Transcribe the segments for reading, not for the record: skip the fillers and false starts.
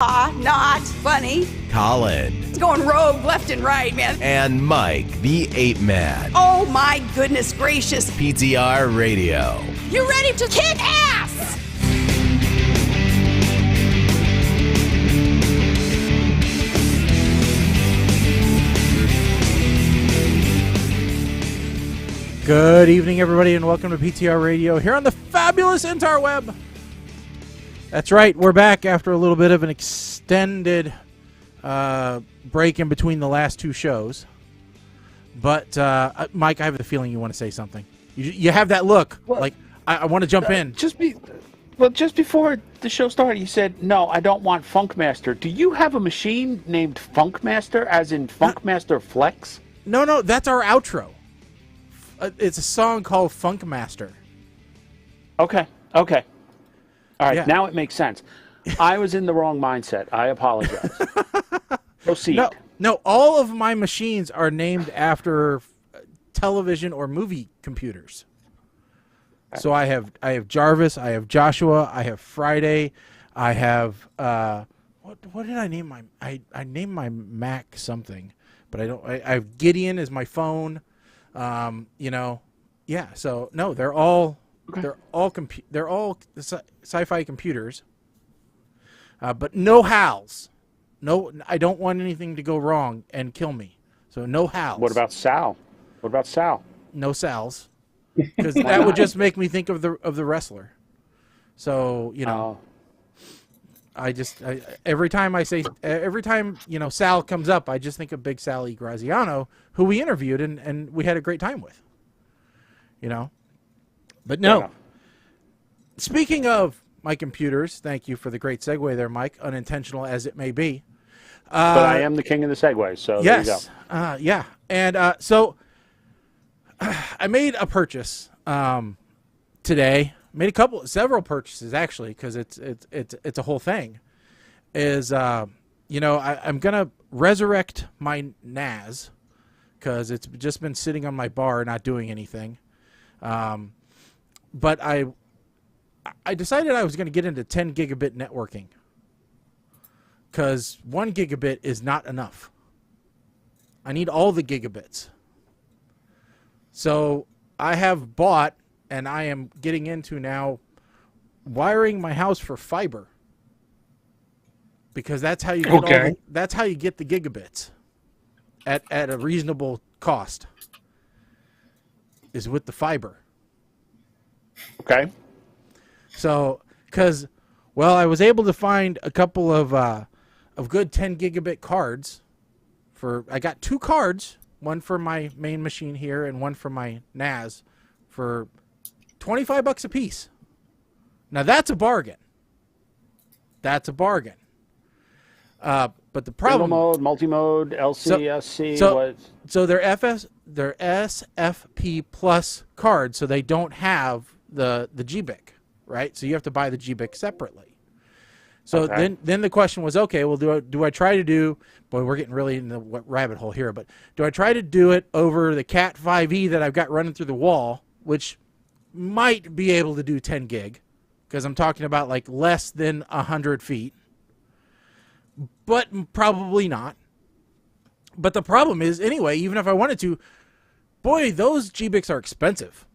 Not funny. Colin. It's going rogue left and right, man. And Mike, the Ape Man. Oh my goodness gracious. PTR Radio. You ready to kick ass? Good evening, everybody, and welcome to PTR Radio here on the fabulous interweb. That's right, we're back after a little bit of an extended break in between the last two shows. But, Mike, I have the feeling you want to say something. You have that look, well, like, I want to jump in. Just before the show started, you said, no, I don't want Funkmaster. Do you have a machine named Funkmaster, as in Funkmaster Flex? No, that's our outro. It's a song called Funkmaster. Okay. All right, yeah. Now it makes sense. I was in the wrong mindset. I apologize. Proceed. No, all of my machines are named after television or movie computers. So I have Jarvis, I have Joshua, I have Friday, I have what did I name my I named my Mac something, but I have Gideon as my phone. Yeah. So no, they're all sci-fi computers, but no HALs. No, I don't want anything to go wrong and kill me. So no HALs. What about Sal? No Sals, because that would just make me think of the wrestler. So every time Sal comes up, I just think of Big Sally Graziano, who we interviewed and we had a great time with. But no. Speaking of my computers, thank you for the great segue there, Mike, unintentional as it may be. But I am the king of the segues, so yes. There you go. Yeah. And so I made a purchase today. Made several purchases actually, because it's a whole thing. I'm gonna resurrect my NAS because it's just been sitting on my bar not doing anything. But I decided I was going to get into 10 gigabit networking because 1 gigabit is not enough. I need all the gigabits. So I have bought, and I am getting into now, wiring my house for fiber because that's how you get that's how you get the gigabits at a reasonable cost is with the fiber. Okay. So, I was able to find a couple of good 10 gigabit cards. I got 2 cards, one for my main machine here and one for my NAS, for $25 a piece. Now that's a bargain. But the problem, Multimode, LCSC. So they're SFP plus cards, so they don't have the GBIC, right? So you have to buy the GBIC separately. So then the question was, okay, well, do I try to do? Boy, we're getting really in the rabbit hole here, but do I try to do it over the Cat 5e that I've got running through the wall, which might be able to do 10 gig, because I'm talking about like less than 100 feet, but probably not. But the problem is, anyway, even if I wanted to, boy, those GBICs are expensive.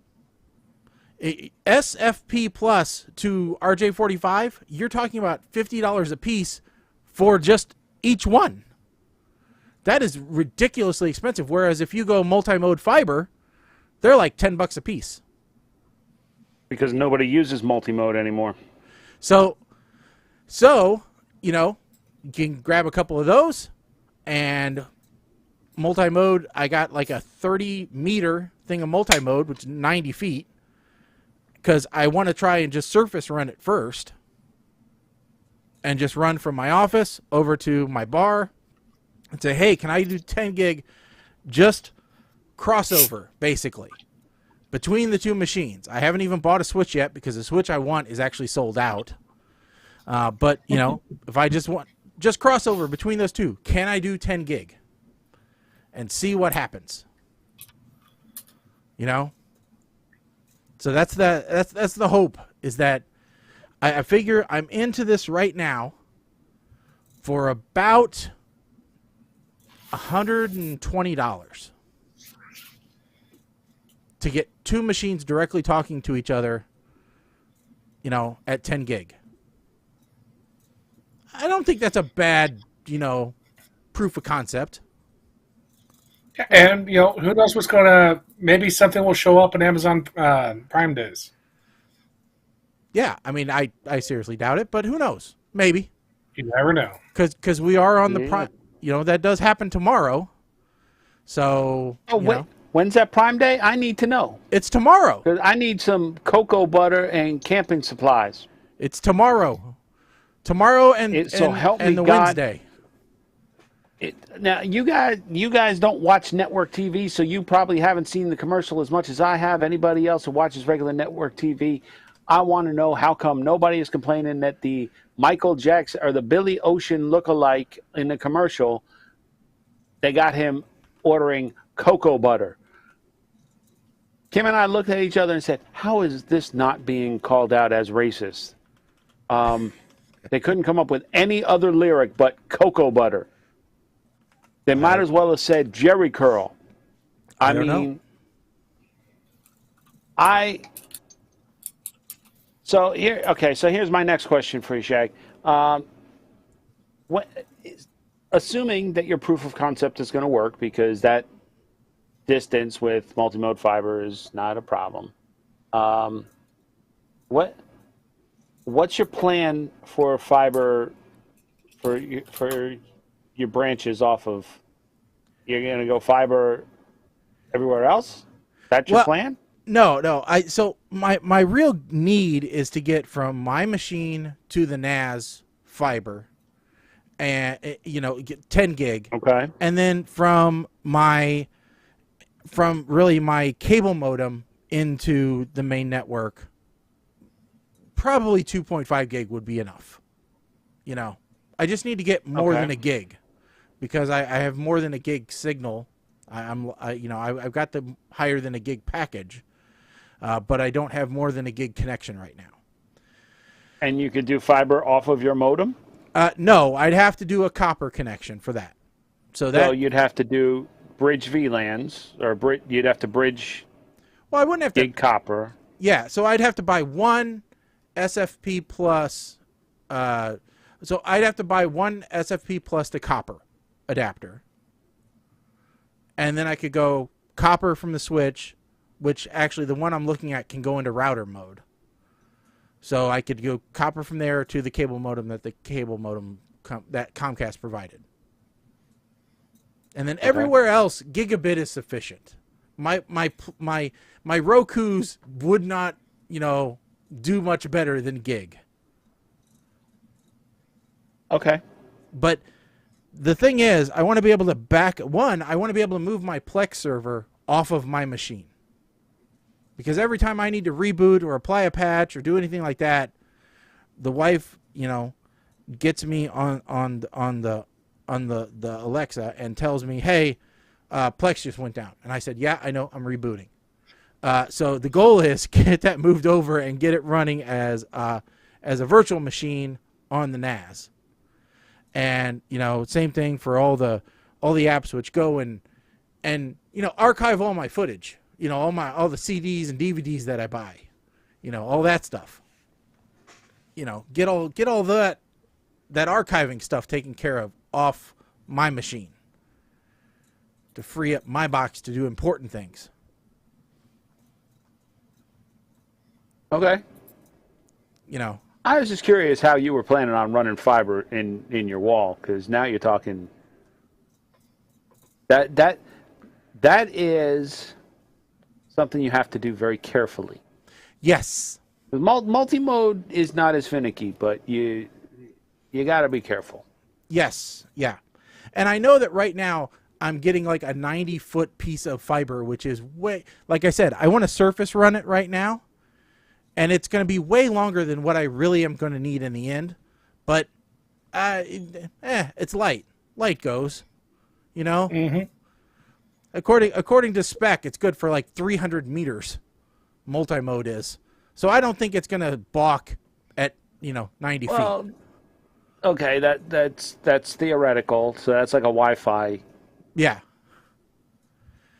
SFP plus to RJ45, you're talking about $50 a piece for just each one. That is ridiculously expensive. Whereas if you go multimode fiber, they're like $10 a piece. Because nobody uses multimode anymore. So you can grab a couple of those, and multimode, I got like a 30-meter thing of multimode, which is 90 feet, because I want to try and just surface run it first and just run from my office over to my bar and say, hey, can I do 10 gig just crossover, basically, between the two machines? I haven't even bought a switch yet because the switch I want is actually sold out. But, if I just want just crossover between those two, can I do 10 gig and see what happens? So that's the hope, is that I figure I'm into this right now for about $120 to get two machines directly talking to each other, at 10 gig. I don't think that's a bad, proof of concept. And, who knows what's going to... Maybe something will show up in Amazon Prime Days. Yeah, I mean, I seriously doubt it, but who knows? Maybe. You never know. Because we are on the Prime... that does happen tomorrow. So, when's that Prime Day? I need to know. It's tomorrow. 'Cause I need some cocoa butter and camping supplies. It's tomorrow. Tomorrow and help me the God. Wednesday. Now, you guys don't watch network TV, so you probably haven't seen the commercial as much as I have. Anybody else who watches regular network TV, I want to know how come nobody is complaining that the Michael Jackson or the Billy Ocean lookalike in the commercial, they got him ordering cocoa butter. Kim and I looked at each other and said, how is this not being called out as racist? They couldn't come up with any other lyric but cocoa butter. They might as well have said Jerry curl. I don't mean, know. So here's my next question for you, Shag. Assuming that your proof of concept is going to work, because that distance with multimode fiber is not a problem. What's your plan for fiber for your branches off of? You're going to go fiber everywhere else? That's your plan? No. So my real need is to get from my machine to the NAS fiber, and get 10 gig. Okay. And then from really my cable modem into the main network, probably 2.5 gig would be enough. I just need to get more than a gig, because I have more than a gig signal. I've got the higher than a gig package, but I don't have more than a gig connection right now. And you could do fiber off of your modem? No, I'd have to do a copper connection for that. So you'd have to do bridge VLANs, or you'd have to bridge. Well, I wouldn't have gig copper. Yeah, so I'd have to buy one SFP plus. So I'd have to buy one SFP plus the copper adapter, and then I could go copper from the switch, which actually the one I'm looking at can go into router mode. So I could go copper from there to the cable modem that that Comcast provided. And then everywhere else, gigabit is sufficient. My Rokus would not, do much better than gig. Okay. But the thing is, I want to be able to I want to be able to move my Plex server off of my machine. Because every time I need to reboot or apply a patch or do anything like that, the wife, gets me on the Alexa and tells me, "Hey, Plex just went down." And I said, "Yeah, I know, I'm rebooting." So the goal is get that moved over and get it running as a virtual machine on the NAS. And same thing for all the apps which go and archive all my footage. All the CDs and DVDs that I buy, all that stuff. Get all that archiving stuff taken care of off my machine to free up my box to do important things. Okay. I was just curious how you were planning on running fiber in your wall, because now you're talking. That is something you have to do very carefully. Yes. Multimode is not as finicky, but you got to be careful. Yes. Yeah. And I know that right now I'm getting like a 90-foot piece of fiber, which is like I said, I want to surface run it right now. And it's going to be way longer than what I really am going to need in the end. But it's light. Light goes, Mm-hmm. According to spec, it's good for like 300 meters. Multimode is. So I don't think it's going to balk at 90 feet. Okay, that's theoretical. So that's like a Wi-Fi Yeah.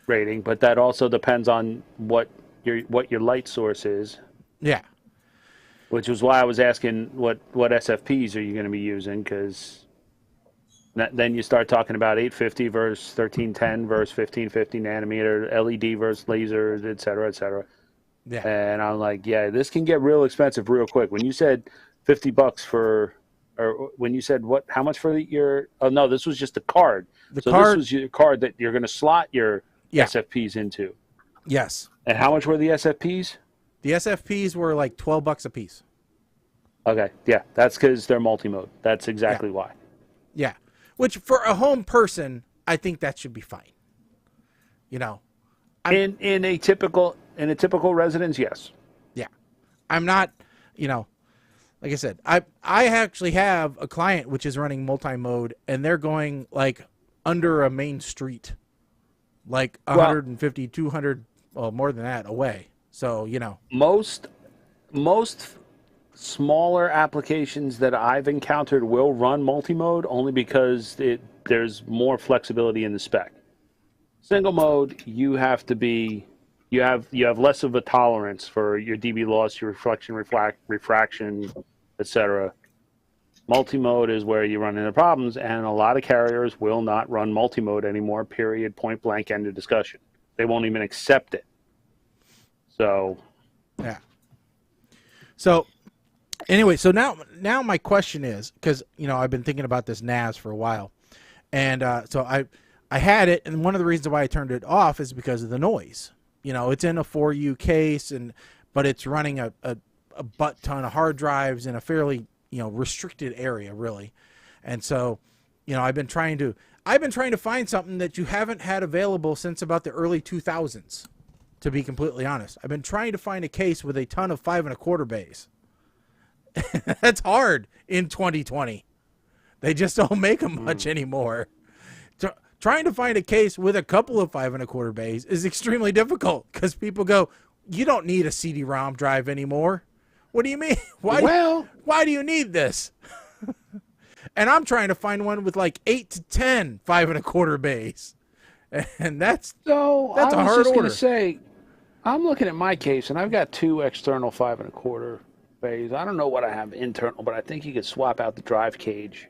rating, but that also depends on what your light source is, Yeah. which was why I was asking what SFPs are you going to be using, because then you start talking about 850 versus 1310 versus 1550 nanometer, LED versus laser, et cetera, et cetera. Yeah. And I'm like, yeah, this can get real expensive real quick. When you said $50 for, or when you said what, how much for your? Oh no, this was just a card. The so card, this was your card that you're going to slot your Yeah. SFPs into. Yes. And how much were the SFPs? The SFPs were like $12 a piece. Okay, yeah, that's because they're multimode. That's exactly why. Yeah. Which for a home person, I think that should be fine. You know. In a typical residence, yes. Yeah. I'm not, you know, like I said, I actually have a client which is running multi-mode, and they're going like under a main street, like 150, 200, well, more than that away. So, you know. Most smaller applications that I've encountered will run multimode only because there's more flexibility in the spec. Single mode, you have less of a tolerance for your dB loss, your reflection, refraction, etc. Multimode is where you run into problems, and a lot of carriers will not run multimode anymore, period, point blank, end of discussion. They won't even accept it. So, yeah. So, anyway, so now my question is, because, you know, I've been thinking about this NAS for a while, and so I had it, and one of the reasons why I turned it off is because of the noise. You know, it's in a 4U case, but it's running a butt ton of hard drives in a fairly, you know, restricted area, really. And so, you know, I've been trying to find something that you haven't had available since about the early 2000s, to be completely honest. I've been trying to find a case with a ton of 5 1/4 bays. That's hard in 2020. They just don't make them much anymore. Trying to find a case with a couple of 5 1/4 bays is extremely difficult because people go, "You don't need a CD-ROM drive anymore." What do you mean? Why do you need this? And I'm trying to find one with like 8 to 10 5 1/4 bays, and that's a hard order. I was just going to say, I'm looking at my case, and I've got 2 external 5 1/4 bays. I don't know what I have internal, but I think you could swap out the drive cage.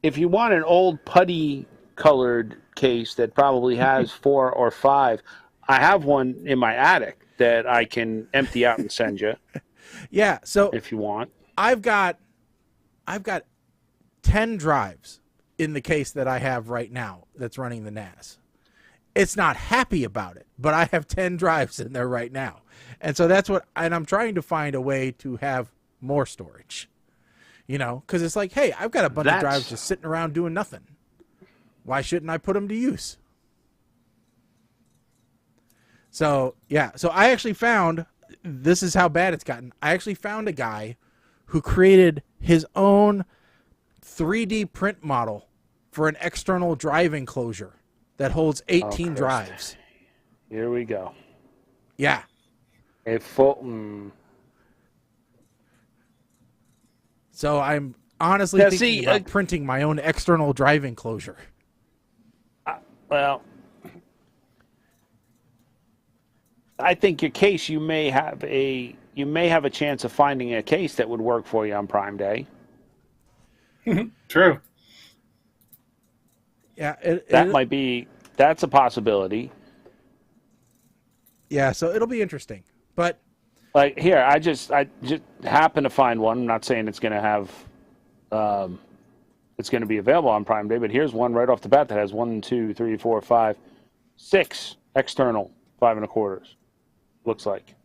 If you want an old putty-colored case that probably has 4 or 5, I have one in my attic that I can empty out and send you. Yeah, so if you want, I've got 10 drives in the case that I have right now that's running the NAS. It's not happy about it, but I have 10 drives in there right now. And so and I'm trying to find a way to have more storage. You know, because it's like, hey, I've got a bunch of drives just sitting around doing nothing. Why shouldn't I put them to use? So, yeah. So I actually found, this is how bad it's gotten. I actually found a guy who created his own 3D print model for an external drive enclosure that holds 18 drives. Here we go. Yeah. A full... So I'm honestly thinking about printing my own external drive enclosure. Well, I think your case, you may have a chance of finding a case that would work for you on Prime Day. True. Yeah, that's a possibility. Yeah, so it'll be interesting, but. Like here, I just happen to find one. I'm not saying it's going to have, it's going to be available on Prime Day, but here's one right off the bat that has 1, 2, 3, 4, 5, 6 external 5 1/4. Looks like.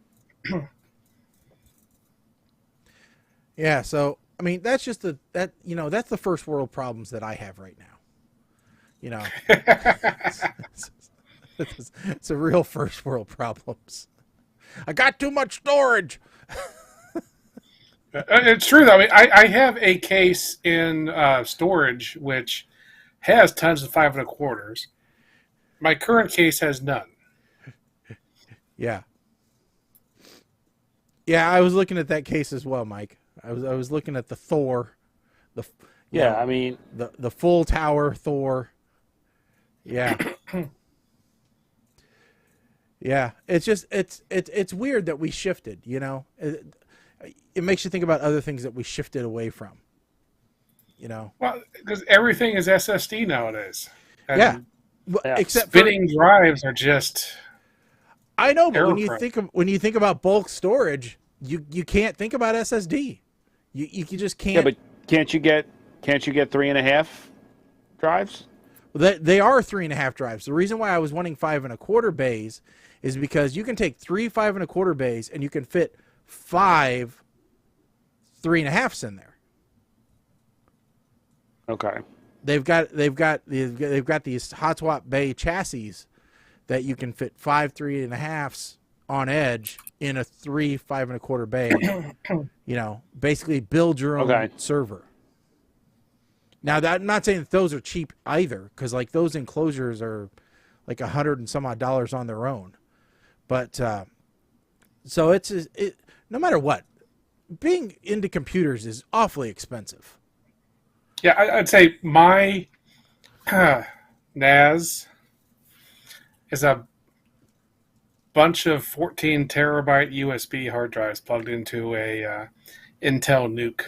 Yeah, so I mean that's just that's the first world problems that I have right now. You know, it's a real first world problems. I got too much storage. It's true, though. I mean, I have a case in storage which has tons of 5 1/4. My current case has none. Yeah. Yeah, I was looking at that case as well, Mike. I was looking at the Thor The Yeah, I mean, the full tower Thor. Yeah. Yeah, it's just it's weird that we shifted, you know. It makes you think about other things that we shifted away from. You know. Well, because everything is SSD nowadays. And Yeah. Well, Yeah. except spinning drives are just. I know, but error when you think about bulk storage, you can't think about SSD. You just can't. yeah, but can't you get 3.5 drives? They are 3.5 drives. The reason why I was wanting 5.25 bays is because you can take 3 5.25 bays and you can fit 5 3.5s in there. Okay. They've got these hot swap bay chassis that you can fit 5 3.5s on edge in a 3 5.25 bay. You know, basically build your own server. Now, I'm not saying that those are cheap either, because like those enclosures are like $100 and some odd on their own. But so it's no matter what, being into computers is awfully expensive. Yeah, I'd say my NAS is a bunch of 14 terabyte USB hard drives plugged into a Intel Nuke.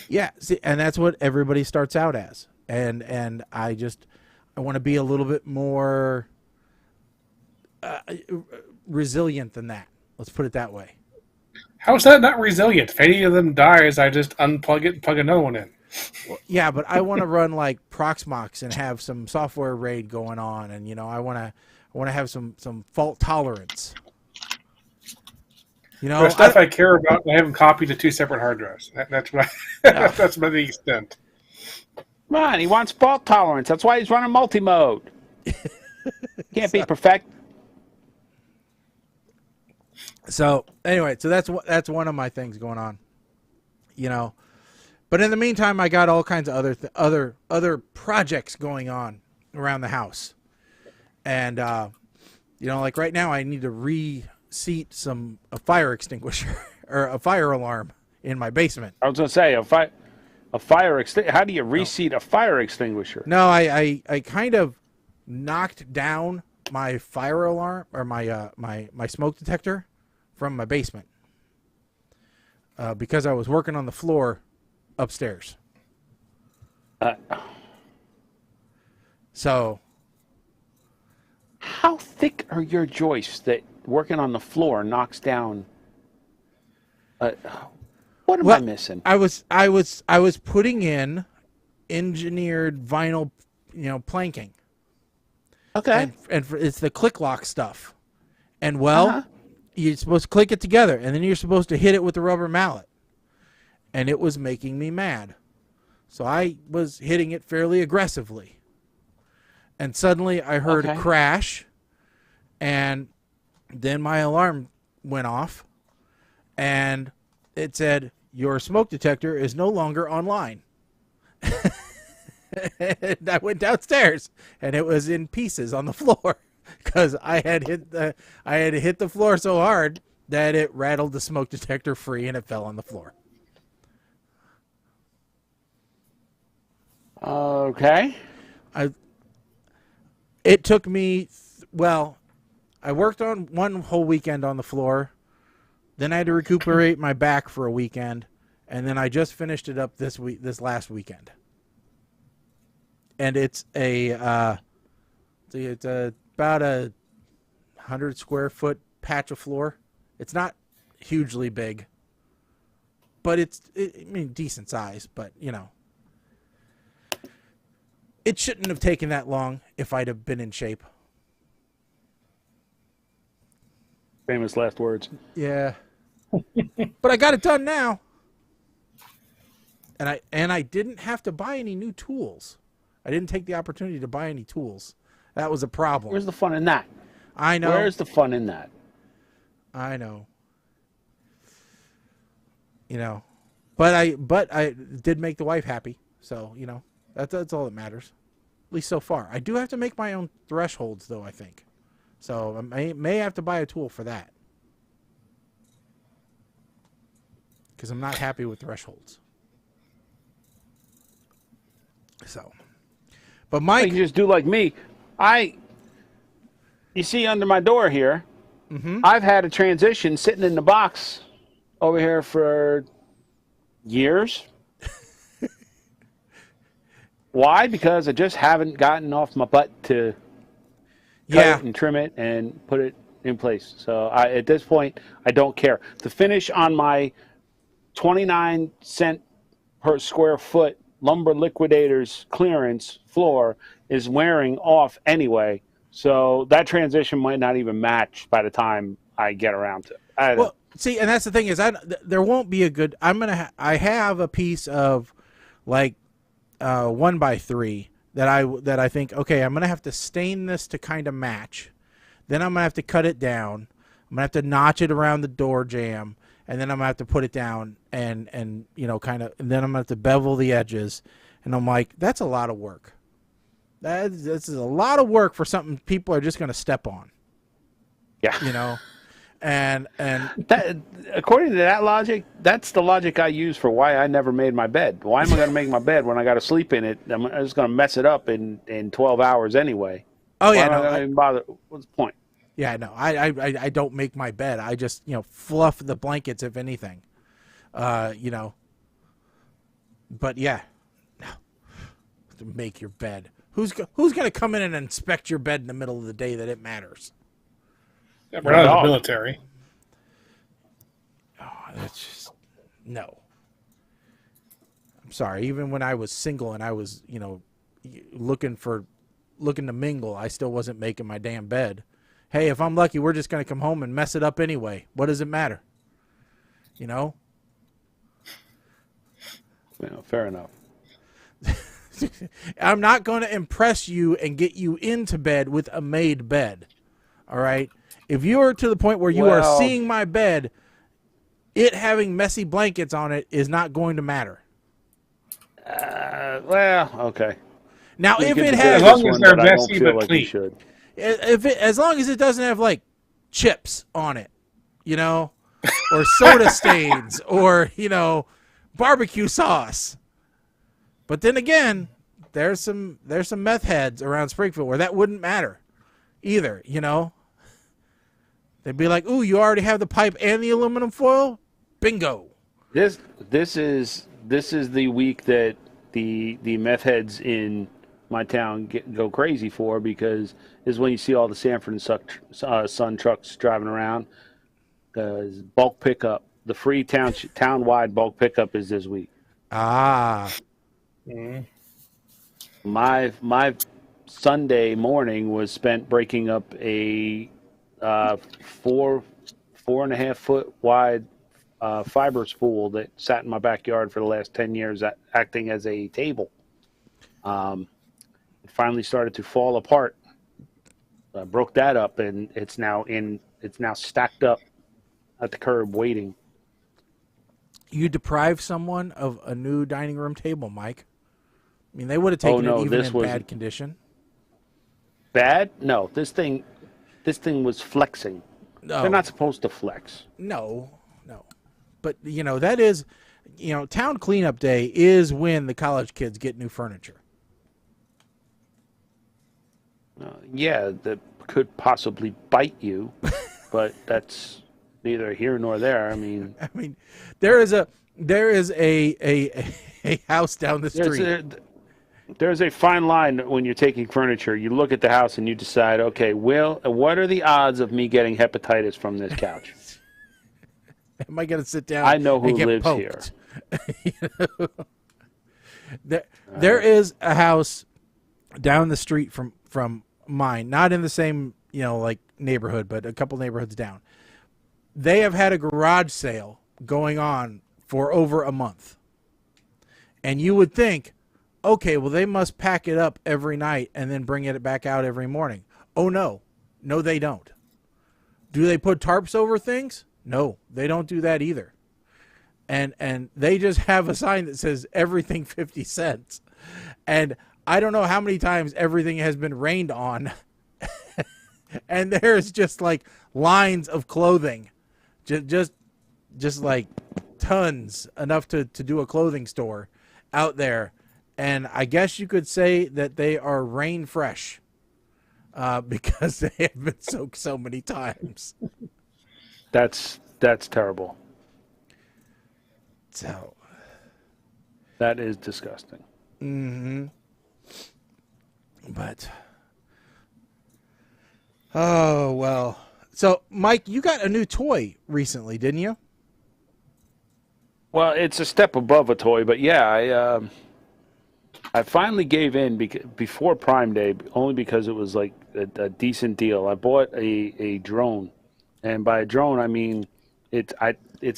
Yeah, see, and that's what everybody starts out as. And I want to be a little bit more resilient than that. Let's put it that way. How is that not resilient? If any of them dies, I just unplug it and plug another one in. Well, yeah, but I want to run like Proxmox and have some software RAID going on, and you know, I want to have some fault tolerance. You know, The stuff I care about, I have them copied to 2 separate hard drives. That's my that's my the extent. Man, he wants fault tolerance. That's why he's running multi-mode. Can't be perfect. So anyway, so that's one of my things going on. You know, but in the meantime, I got all kinds of other projects going on around the house, and you know, like right now, I need to reseat a fire extinguisher or a fire alarm in my basement. I was going to say a fire extinguisher. How do you reseat a fire extinguisher? No, I kind of knocked down my fire alarm or my smoke detector from my basement because I was working on the floor upstairs. So, how thick are your joists that working on the floor knocks down? What am I missing? I was putting in engineered vinyl, you know, planking. Okay. And it's the click lock stuff. And you're supposed to click it together, and then you're supposed to hit it with the rubber mallet. And it was making me mad. So I was hitting it fairly aggressively. And suddenly I heard a crash, and then my alarm went off, and it said, "Your smoke detector is no longer online." And I went downstairs, and it was in pieces on the floor because I had hit the floor so hard that it rattled the smoke detector free, and it fell on the floor. Okay. It took me, I worked on one whole weekend on the floor. Then I had to recuperate my back for a weekend, and then I just finished it up this last weekend. And it's about a 100 square foot patch of floor. It's not hugely big, but it's decent size. But you know, it shouldn't have taken that long if I'd have been in shape. Famous last words. Yeah. But I got it done now. And I didn't have to buy any new tools. I didn't take the opportunity to buy any tools. That was a problem. Where's the fun in that? I know. Where's the fun in that? I know. You know. But I did make the wife happy. So, you know, that's all that matters. At least so far. I do have to make my own thresholds though, I think. So I may have to buy a tool for that. Because I'm not happy with thresholds. So, but You Mike, can just do like me. You see under my door here, I've had a transition sitting in the box over here for years. Why? Because I just haven't gotten off my butt to cut it and trim it and put it in place. So at this point, I don't care. The finish on my 29-cent per square foot lumber liquidators clearance floor is wearing off anyway. So that transition might not even match by the time I get around to it. well, see, and that's the thing is, there won't be a good. I have a piece of like 1x3 that I think, okay, I'm gonna have to stain this to kind of match. Then I'm gonna have to cut it down. I'm gonna have to notch it around the door jamb, and then I'm gonna have to put it down and kind of, and then I'm gonna have to bevel the edges. And I'm like, that's a lot of work. This is a lot of work for something people are just gonna step on. Yeah. And that, according to that logic, that's the logic I use for why I never made my bed. Why am I going to make my bed when I got to sleep in it? I'm just going to mess it up in 12 hours anyway. Oh yeah, why am I even bother? What's the point? Yeah, no, I don't make my bed. I just fluff the blankets if anything, But yeah, no, to make your bed. Who's going to come in and inspect your bed in the middle of the day that it matters? Yeah, we're not in the military. Oh, that's just no. I'm sorry. Even when I was single and I was, looking to mingle, I still wasn't making my damn bed. Hey, if I'm lucky, we're just going to come home and mess it up anyway. What does it matter? Yeah, fair enough. I'm not going to impress you and get you into bed with a made bed. All right? If you're to the point where you are seeing my bed, it having messy blankets on it is not going to matter. Okay. Now, if it as has, long as they're messy but clean, as long as it doesn't have like chips on it, or soda stains, or barbecue sauce. But then again, there's some meth heads around Springfield where that wouldn't matter either. They'd be like, "Ooh, you already have the pipe and the aluminum foil? Bingo!" This is the week that the meth heads in my town go crazy for, because is when you see all the Sanford and Son trucks driving around. Because bulk pickup, the free town-wide bulk pickup is this week. Ah. Mm-hmm. My Sunday morning was spent breaking up a 4.5 foot wide fiber spool that sat in my backyard for the last 10 years, acting as a table. It finally started to fall apart. I broke that up, and it's now stacked up at the curb waiting. You deprive someone of a new dining room table, Mike. I mean, they would have taken it even in bad condition. Bad? No, this thing was flexing. No. They're not supposed to flex. No. But, that is, town cleanup day is when the college kids get new furniture. Yeah, that could possibly bite you, but that's neither here nor there. I mean, there is a house down the street. There's a fine line when you're taking furniture. You look at the house and you decide, okay, what are the odds of me getting hepatitis from this couch? Am I going to sit down? I know who and get lives poked? here. There is a house down the street from mine, not in the same neighborhood, but a couple neighborhoods down. They have had a garage sale going on for over a month, and you would think, okay, well, they must pack it up every night and then bring it back out every morning. Oh no, they don't. Do they put tarps over things? No, they don't do that either. And they just have a sign that says everything 50 cents. And I don't know how many times everything has been rained on. And there's just like lines of clothing. Just like tons, enough to do a clothing store out there. and I guess you could say that they are rain fresh because they have been soaked so many times. That's terrible. So that is disgusting. But oh well. So Mike, you got a new toy recently, didn't you? Well, it's a step above a toy, but yeah, I finally gave in before Prime Day, only because it was like a decent deal. I bought a drone, and by a drone I mean it's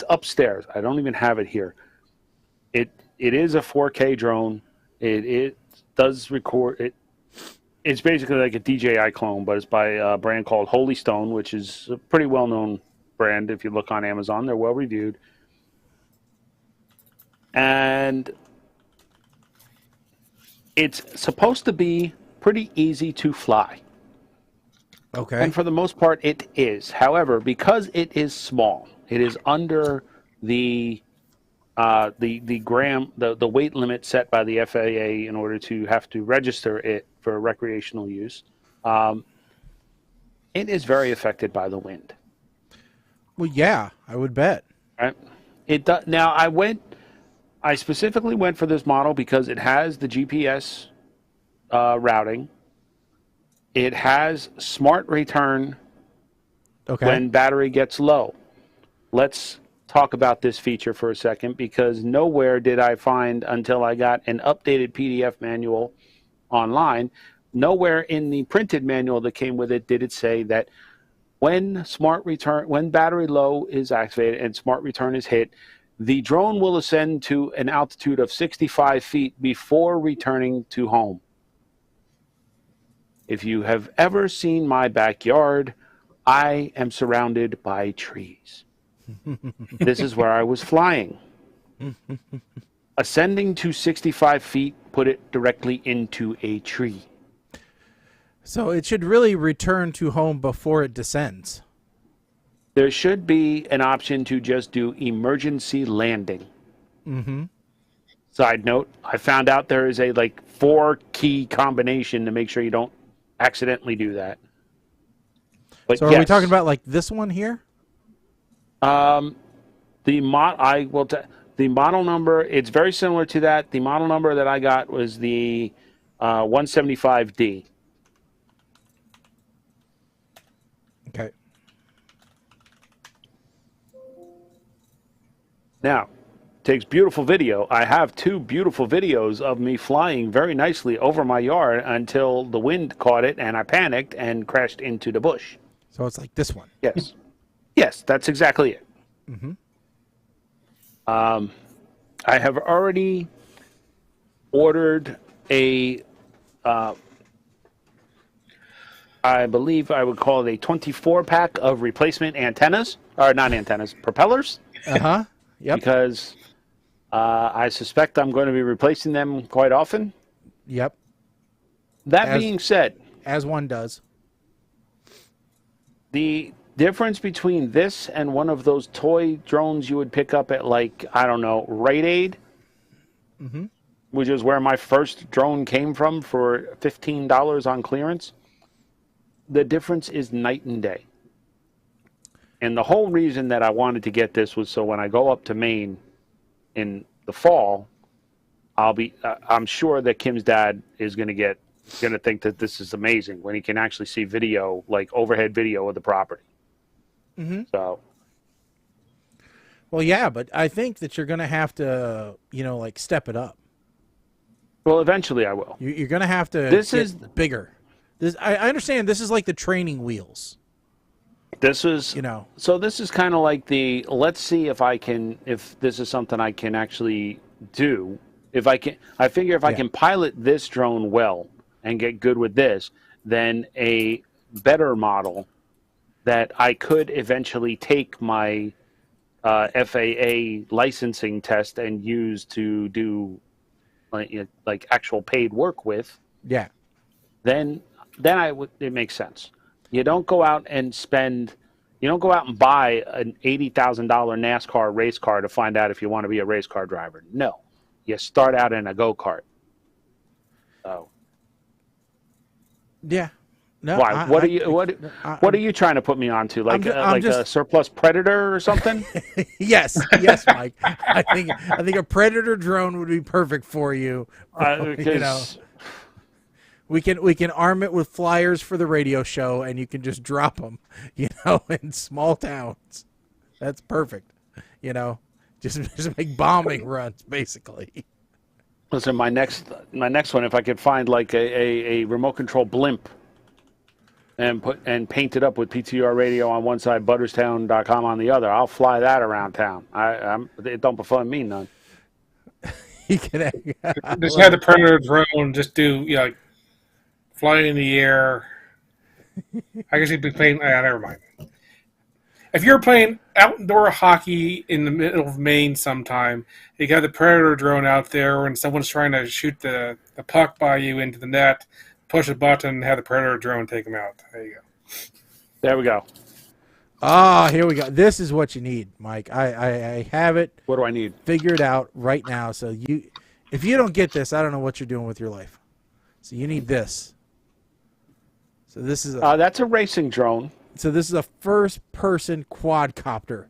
upstairs. I don't even have it here. It is a 4K drone. It does record it. It's basically like a DJI clone, but it's by a brand called Holy Stone, which is a pretty well-known brand. If you look on Amazon, they're well-reviewed. And it's supposed to be pretty easy to fly. Okay. And for the most part, it is. However, because it is small, it is under the weight limit set by the FAA in order to have to register it for recreational use. It is very affected by the wind. Well, yeah, I would bet. Right? It does. Now, I specifically went for this model because it has the GPS routing. It has smart return when battery gets low. Let's talk about this feature for a second, because nowhere did I find, until I got an updated PDF manual online, nowhere in the printed manual that came with it did it say that when battery low is activated and smart return is hit, the drone will ascend to an altitude of 65 feet before returning to home. If you have ever seen my backyard, I am surrounded by trees. This is where I was flying. Ascending to 65 feet put it directly into a tree. So it should really return to home before it descends. There should be an option to just do emergency landing. Side note, I found out there is a 4-key combination to make sure you don't accidentally do that. But so are we talking about like this one here? The model number, it's very similar to that. The model number that I got was the 175D. Okay. Now, takes beautiful video. I have 2 beautiful videos of me flying very nicely over my yard until the wind caught it and I panicked and crashed into the bush. So it's like this one. Yes. Yes, that's exactly it. I have already ordered a, I believe I would call it a 24-pack of replacement antennas, or not antennas, propellers. Yep. Because I suspect I'm going to be replacing them quite often. Yep. That being said, as one does, the difference between this and one of those toy drones you would pick up at, like, I don't know, Rite Aid, which is where my first drone came from for $15 on clearance, the difference is night and day. And the whole reason that I wanted to get this was so when I go up to Maine in the fall, I'm sure that Kim's dad is going to think that this is amazing when he can actually see video, like overhead video of the property. So, well, yeah, but I think that you're going to have to, step it up. well, eventually I will. You're going to have to get bigger. I understand this is like the training wheels. This is, so this is kind of like let's see if this is something I can actually do. I figure if I can pilot this drone well and get good with this, then a better model that I could eventually take my FAA licensing test and use to do like actual paid work with. Yeah. Then it makes sense. You don't go out and buy an $80,000 NASCAR race car to find out if you want to be a race car driver. No. You start out in a go-kart. Oh. Yeah. No. Why? What are you trying to put me onto? Like a surplus predator or something? Yes, Mike. I think a predator drone would be perfect for you. You know, we can arm it with flyers for the radio show, and you can just drop them, you know, in small towns. That's perfect. You know, just make bombing runs basically. Listen, my next one, if I could find like a remote control blimp and paint it up with PTR Radio on one side, Butterstown.com on the other, I'll fly that around town. It don't befall me none. You can just have the Predator drone just do like fly in the air. I guess you'd be playing. Never mind. If you're playing outdoor hockey in the middle of Maine sometime, you got the Predator drone out there and someone's trying to shoot the puck by you into the net, push a button, and have the Predator drone take them out. There you go. There we go. Ah, here we go. This is what you need, Mike. I have it. What do I need? Figured out right now. So if you don't get this, I don't know what you're doing with your life. So you need this. So this is that's a racing drone. So this is a first-person quadcopter.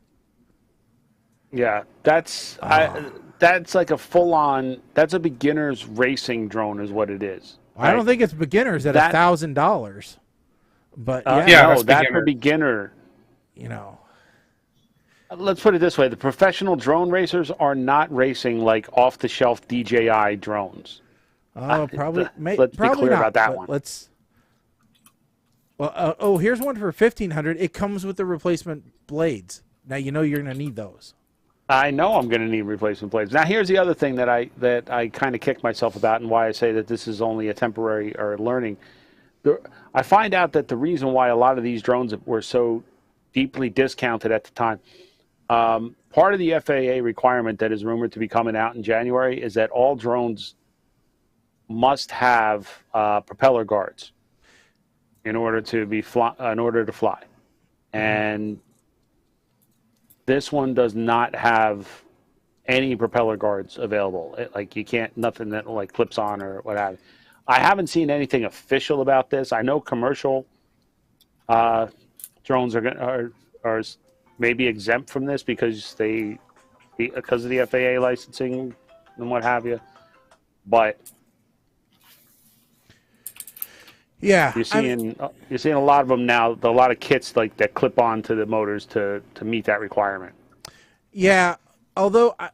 Yeah, that's like a full-on. That's a beginner's racing drone, is what it is. Right? I don't think it's beginners at $1,000. But that's for beginner. You know, let's put it this way: the professional drone racers are not racing like off-the-shelf DJI drones. Probably. Let's probably be clear not, about that one. Let's. Well, here's one for $1,500. It comes with the replacement blades. Now you know you're going to need those. I know I'm going to need replacement blades. Now here's the other thing that I kind of kick myself about, and why I say that this is only a temporary or learning. I find out that the reason why a lot of these drones were so deeply discounted at the time, part of the FAA requirement that is rumored to be coming out in January is that all drones must have propeller guards in order to fly, and this one does not have any propeller guards available. You can't, nothing that like clips on or what have you. I haven't seen anything official about this. I know commercial drones are maybe exempt from this because of the FAA licensing and what have you, but. Yeah, you're seeing a lot of them now. A lot of kits like that clip on to the motors to meet that requirement. Yeah, although I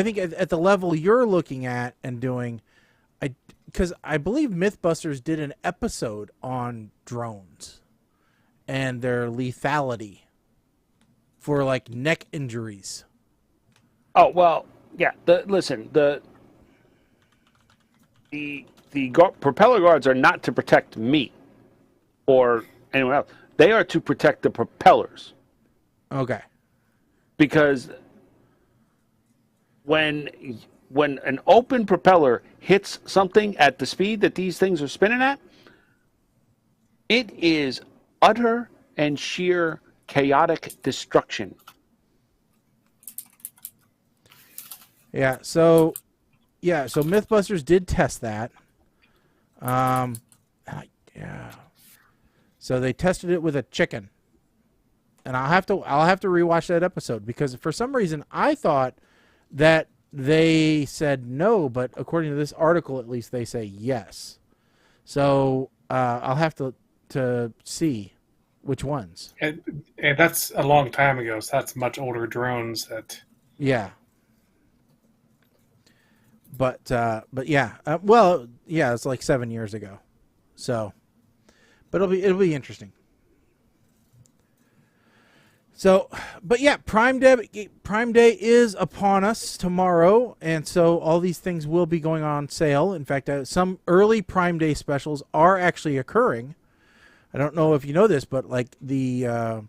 think at the level you're looking at and doing, because I believe MythBusters did an episode on drones and their lethality for like neck injuries. Oh well, yeah. The propeller guards are not to protect me or anyone else. They are to protect the propellers. Okay. Because when an open propeller hits something at the speed that these things are spinning at, it is utter and sheer chaotic destruction. Yeah, so MythBusters did test that. Yeah. So they tested it with a chicken, and I'll have to rewatch that episode because for some reason I thought that they said no, but according to this article, at least they say yes. So I'll have to see which ones. And that's a long time ago, so that's much older drones that. Yeah. But yeah, it's like 7 years ago, so, but it'll be interesting. So, but yeah, Prime Day is upon us tomorrow, and so all these things will be going on sale. In fact, some early Prime Day specials are actually occurring. I don't know if you know this, but like the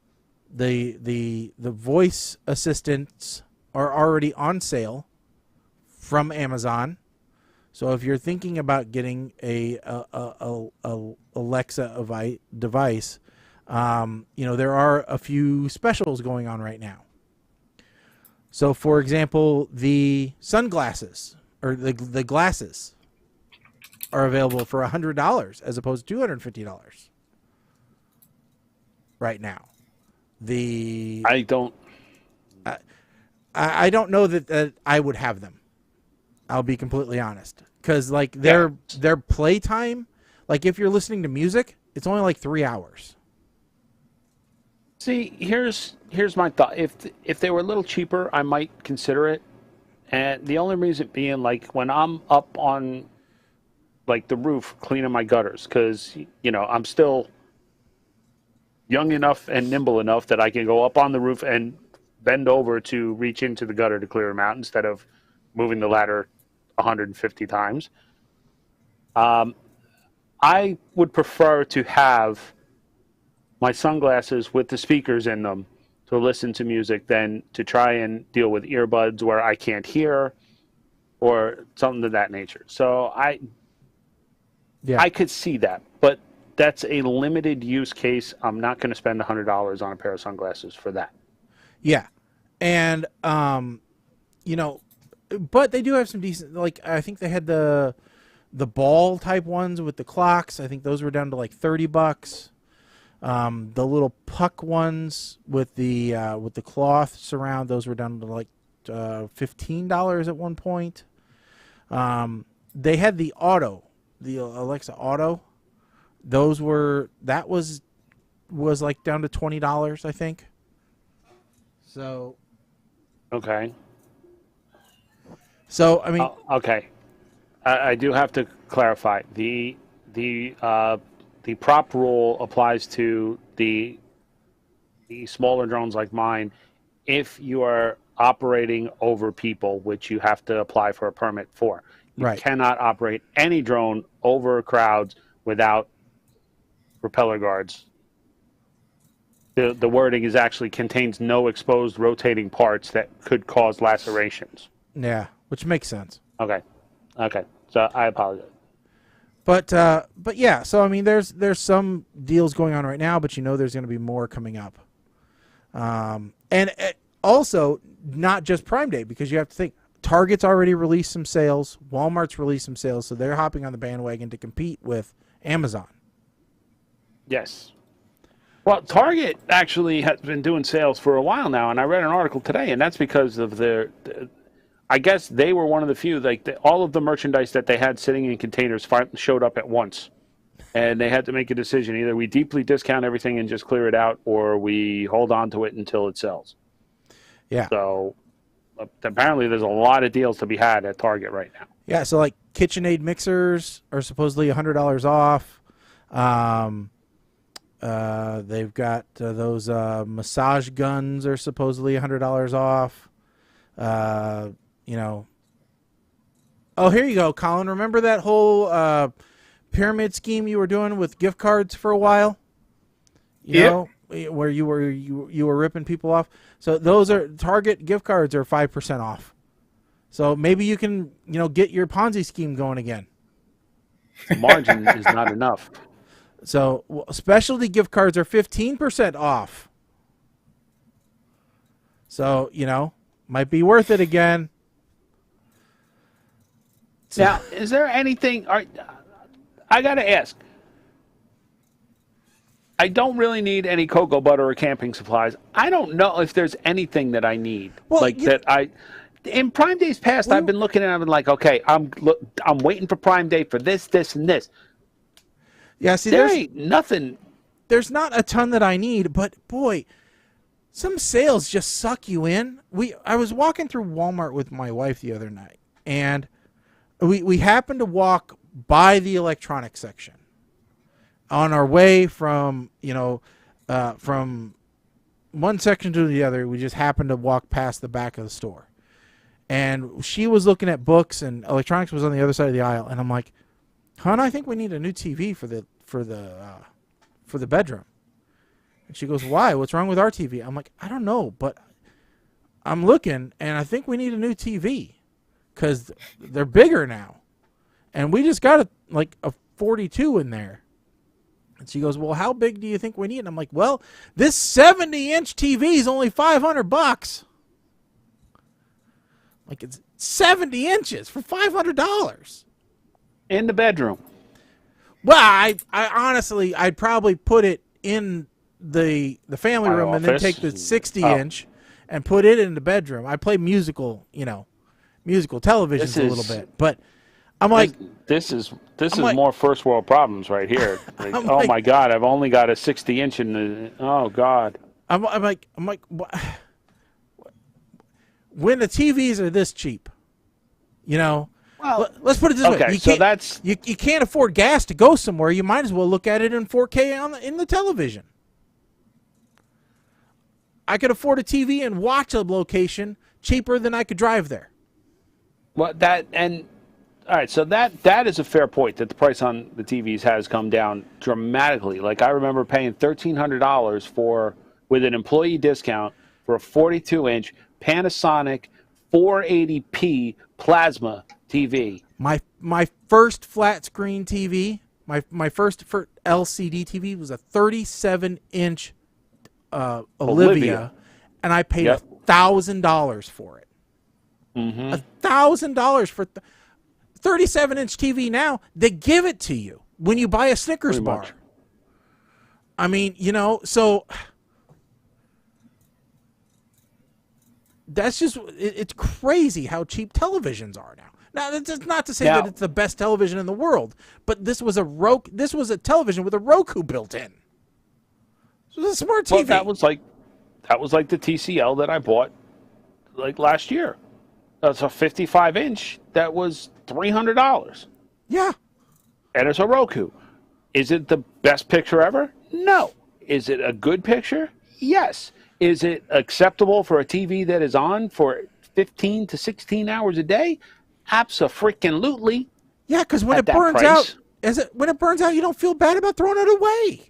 voice assistants are already on sale from Amazon. So if you're thinking about getting a Alexa device, there are a few specials going on right now. So for example, the sunglasses or the glasses, are available for $100 as opposed to $250 right now. I don't know that I would have them. I'll be completely honest, because like their playtime, like if you're listening to music, it's only like 3 hours. See, here's my thought. If they were a little cheaper, I might consider it. And the only reason being, like, when I'm up on, like, the roof cleaning my gutters, because, you know, I'm still young enough and nimble enough that I can go up on the roof and bend over to reach into the gutter to clear them out instead of moving the ladder 150 times. I would prefer to have my sunglasses with the speakers in them to listen to music than to try and deal with earbuds where I can't hear or something of that nature. So I could see that, but that's a limited use case. I'm not going to spend $100 on a pair of sunglasses for that. Yeah. And, you know, but they do have some decent, like, I think they had the ball type ones with the clocks. I think those were down to like $30. The little puck ones with the cloth surround, those were down to like $15 at one point. They had the Alexa Auto. Those was like down to $20, I think. So. Okay. So I mean. Okay. I do have to clarify the prop rule applies to the smaller drones like mine if you are operating over people, which you have to apply for a permit for. You cannot operate any drone over crowds without propeller guards. The wording is actually contains no exposed rotating parts that could cause lacerations. Yeah, which makes sense. Okay. So I apologize. But yeah, so I mean, there's some deals going on right now, but you know there's going to be more coming up. And also not just Prime Day, because you have to think Target's already released some sales, Walmart's released some sales, so they're hopping on the bandwagon to compete with Amazon. Yes. Well, Target actually has been doing sales for a while now, and I read an article today, and that's because of I guess they were one of the few, like all of the merchandise that they had sitting in containers showed up at once. And they had to make a decision. Either we deeply discount everything and just clear it out, or we hold on to it until it sells. Yeah. So apparently there's a lot of deals to be had at Target right now. Yeah, so like KitchenAid mixers are supposedly $100 off. They've got those massage guns are supposedly $100 off. You know. Oh, here you go, Colin. Remember that whole pyramid scheme you were doing with gift cards for a while? You know, where you were ripping people off. So those are Target gift cards are 5% off. So maybe you can, get your Ponzi scheme going again. Margin is not enough. So specialty gift cards are 15% off. So, might be worth it again. Now, is there anything... I got to ask. I don't really need any cocoa butter or camping supplies. I don't know if there's anything that I need. Well, in Prime Days past, I've been looking at it and I'm like, okay, I'm waiting for Prime Day for this, and this. Yeah, see, there ain't nothing. There's not a ton that I need, but boy, some sales just suck you in. I was walking through Walmart with my wife the other night, and we happened to walk by the electronics section on our way from from one section to the other. We just happened to walk past the back of the store, and she was looking at books, and electronics was on the other side of the aisle, and I'm like, "Hon, I think we need a new TV for the bedroom." And she goes, "Why? What's wrong with our TV?" I'm like, "I don't know, but I'm looking, and I think we need a new TV because they're bigger now, and we just got a 42 in there." And she goes, "Well, how big do you think we need?" And I'm like, "Well, this 70-inch TV is only $500. Like, it's 70 inches for $500." in the bedroom. Well, I honestly, I'd probably put it in the family My room and then office? take the 60-inch and put it in the bedroom. I play musical televisions a little bit, but I'm like, This is like- more first world problems right here. Like, I'm oh like- my God, I've only got a 60-inch in the. Oh God. I'm like, what? When the TVs are this cheap, Well, let's put it this way: okay, you so can't, that's you can't afford gas to go somewhere. You might as well look at it in 4K in the television. I could afford a TV and watch a location cheaper than I could drive there. all right. So that is a fair point that the price on the TVs has come down dramatically. Like I remember paying $1,300 with an employee discount for a 42-inch Panasonic 480p plasma TV. My first flat screen TV, my first LCD TV was a 37-inch Olivia, and I paid $1,000 for it. $1,000 for 37-inch TV. Now they give it to you when you buy a Snickers Pretty bar. much. I mean, so that's just it's crazy how cheap televisions are now. Now that's not to say that it's the best television in the world, but this was a television with a Roku built in. It was a smart TV. Well, that was like the TCL that I bought like last year. That's a 55-inch that was $300. Yeah. And it's a Roku. Is it the best picture ever? No. Is it a good picture? Yes. Is it acceptable for a TV that is on for 15 to 16 hours a day? Abso-freaking-lutely. Yeah, because when it that burns price. out, when it burns out, you don't feel bad about throwing it away.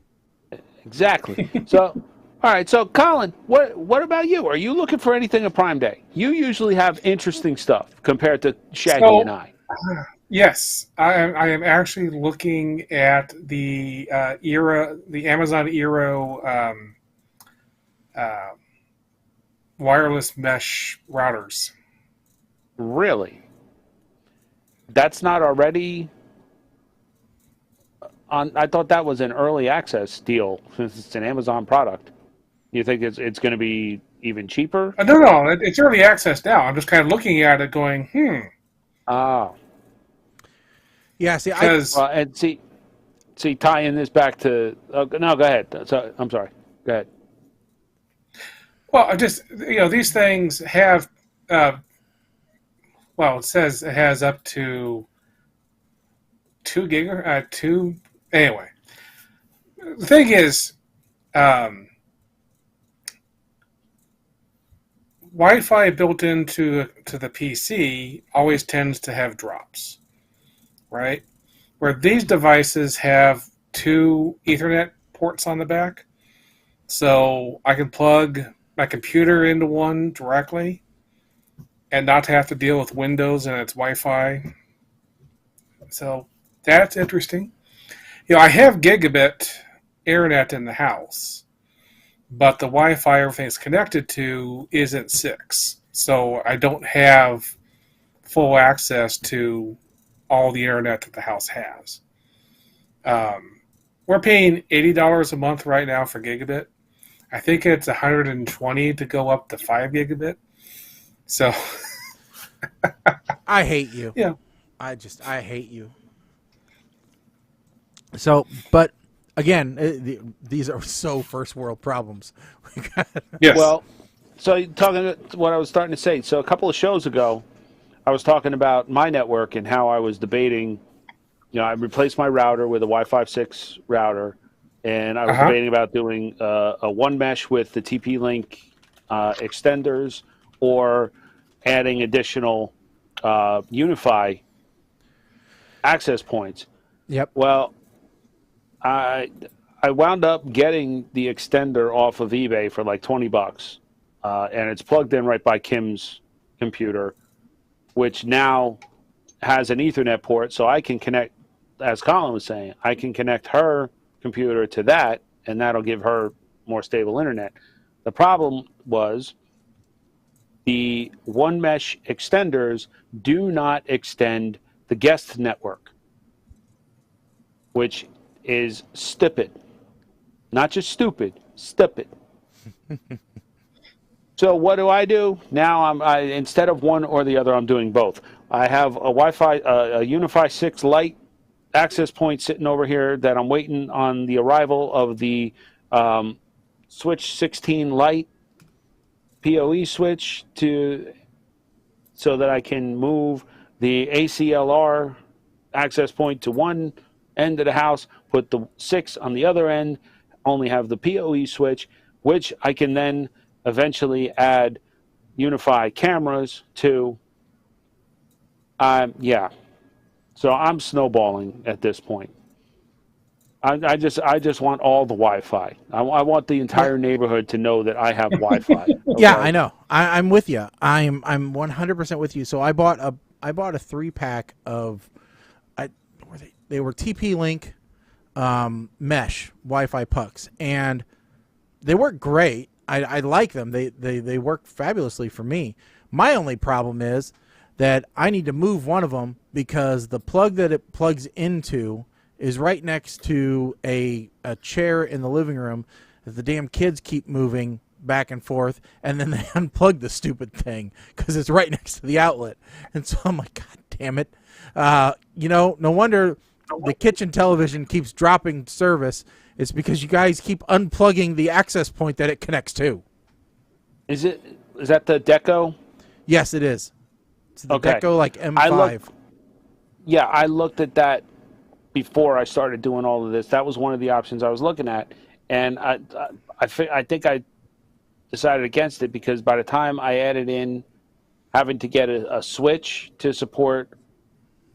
Exactly. So, all right. So, Colin, what about you? Are you looking for anything at Prime Day? You usually have interesting stuff compared to Shaggy and I. Yes, I am actually looking at the Amazon Eero wireless mesh routers. Really? That's not already on. I thought that was an early access deal since it's an Amazon product. You think it's going to be even cheaper? No, it's early access now. I'm just kind of looking at it, going, Oh. Yeah. See, And see, tying this back to. No, go ahead. So, I'm sorry. Go ahead. Well, I just these things have. Well, it says it has up to 2 gig. Anyway, the thing is, Wi-Fi built into the PC always tends to have drops, right? Where these devices have 2 Ethernet ports on the back, so I can plug my computer into one directly and not have to deal with Windows and its Wi-Fi. So that's interesting. I have gigabit internet in the house, but the Wi-Fi everything's connected to isn't 6. So I don't have full access to all the internet that the house has. We're paying $80 a month right now for gigabit. I think it's $120 to go up to 5 gigabit. So I hate you. Yeah. I hate you. So, but again, these are so first world problems. yes. Well, so talking to what I was starting to say. So a couple of shows ago, I was talking about my network and how I was debating. I replaced my router with a Wi-Fi 6 router, and I was debating about doing a one mesh with the TP-Link extenders, or adding additional Unify access points. Yep. Well, I wound up getting the extender off of eBay for like $20, and it's plugged in right by Kim's computer, which now has an Ethernet port, so I can connect. As Colin was saying, I can connect her computer to that, and that'll give her more stable internet. The problem was the one mesh extenders do not extend the guest network. which is stupid. Not just stupid, stupid. So what do? Now I instead of one or the other, I'm doing both. I have a Wi-Fi, a UniFi 6 Lite access point sitting over here that I'm waiting on the arrival of the Switch 16 Lite PoE switch so that I can move the ACLR access point to one end of the house, put the 6 on the other end, only have the PoE switch, which I can then eventually add UniFi cameras to. Yeah. So I'm snowballing at this point. I just want all the Wi-Fi. I want the entire neighborhood to know that I have Wi-Fi. Okay? Yeah, I know. I'm with you. I'm 100% with you. So I bought a 3-pack of they were TP-Link mesh Wi-Fi pucks, and they work great. I like them. They work fabulously for me. My only problem is that I need to move one of them because the plug that it plugs into is right next to a chair in the living room that the damn kids keep moving back and forth, and then they unplug the stupid thing because it's right next to the outlet. And so I'm like, God damn it. No wonder the kitchen television keeps dropping service. It's because you guys keep unplugging the access point that it connects to. Is that the Deco? Yes, it is. It's the Okay. Deco like M5. I looked at that before I started doing all of this. That was one of the options I was looking at, and I think I decided against it because by the time I added in having to get a switch to support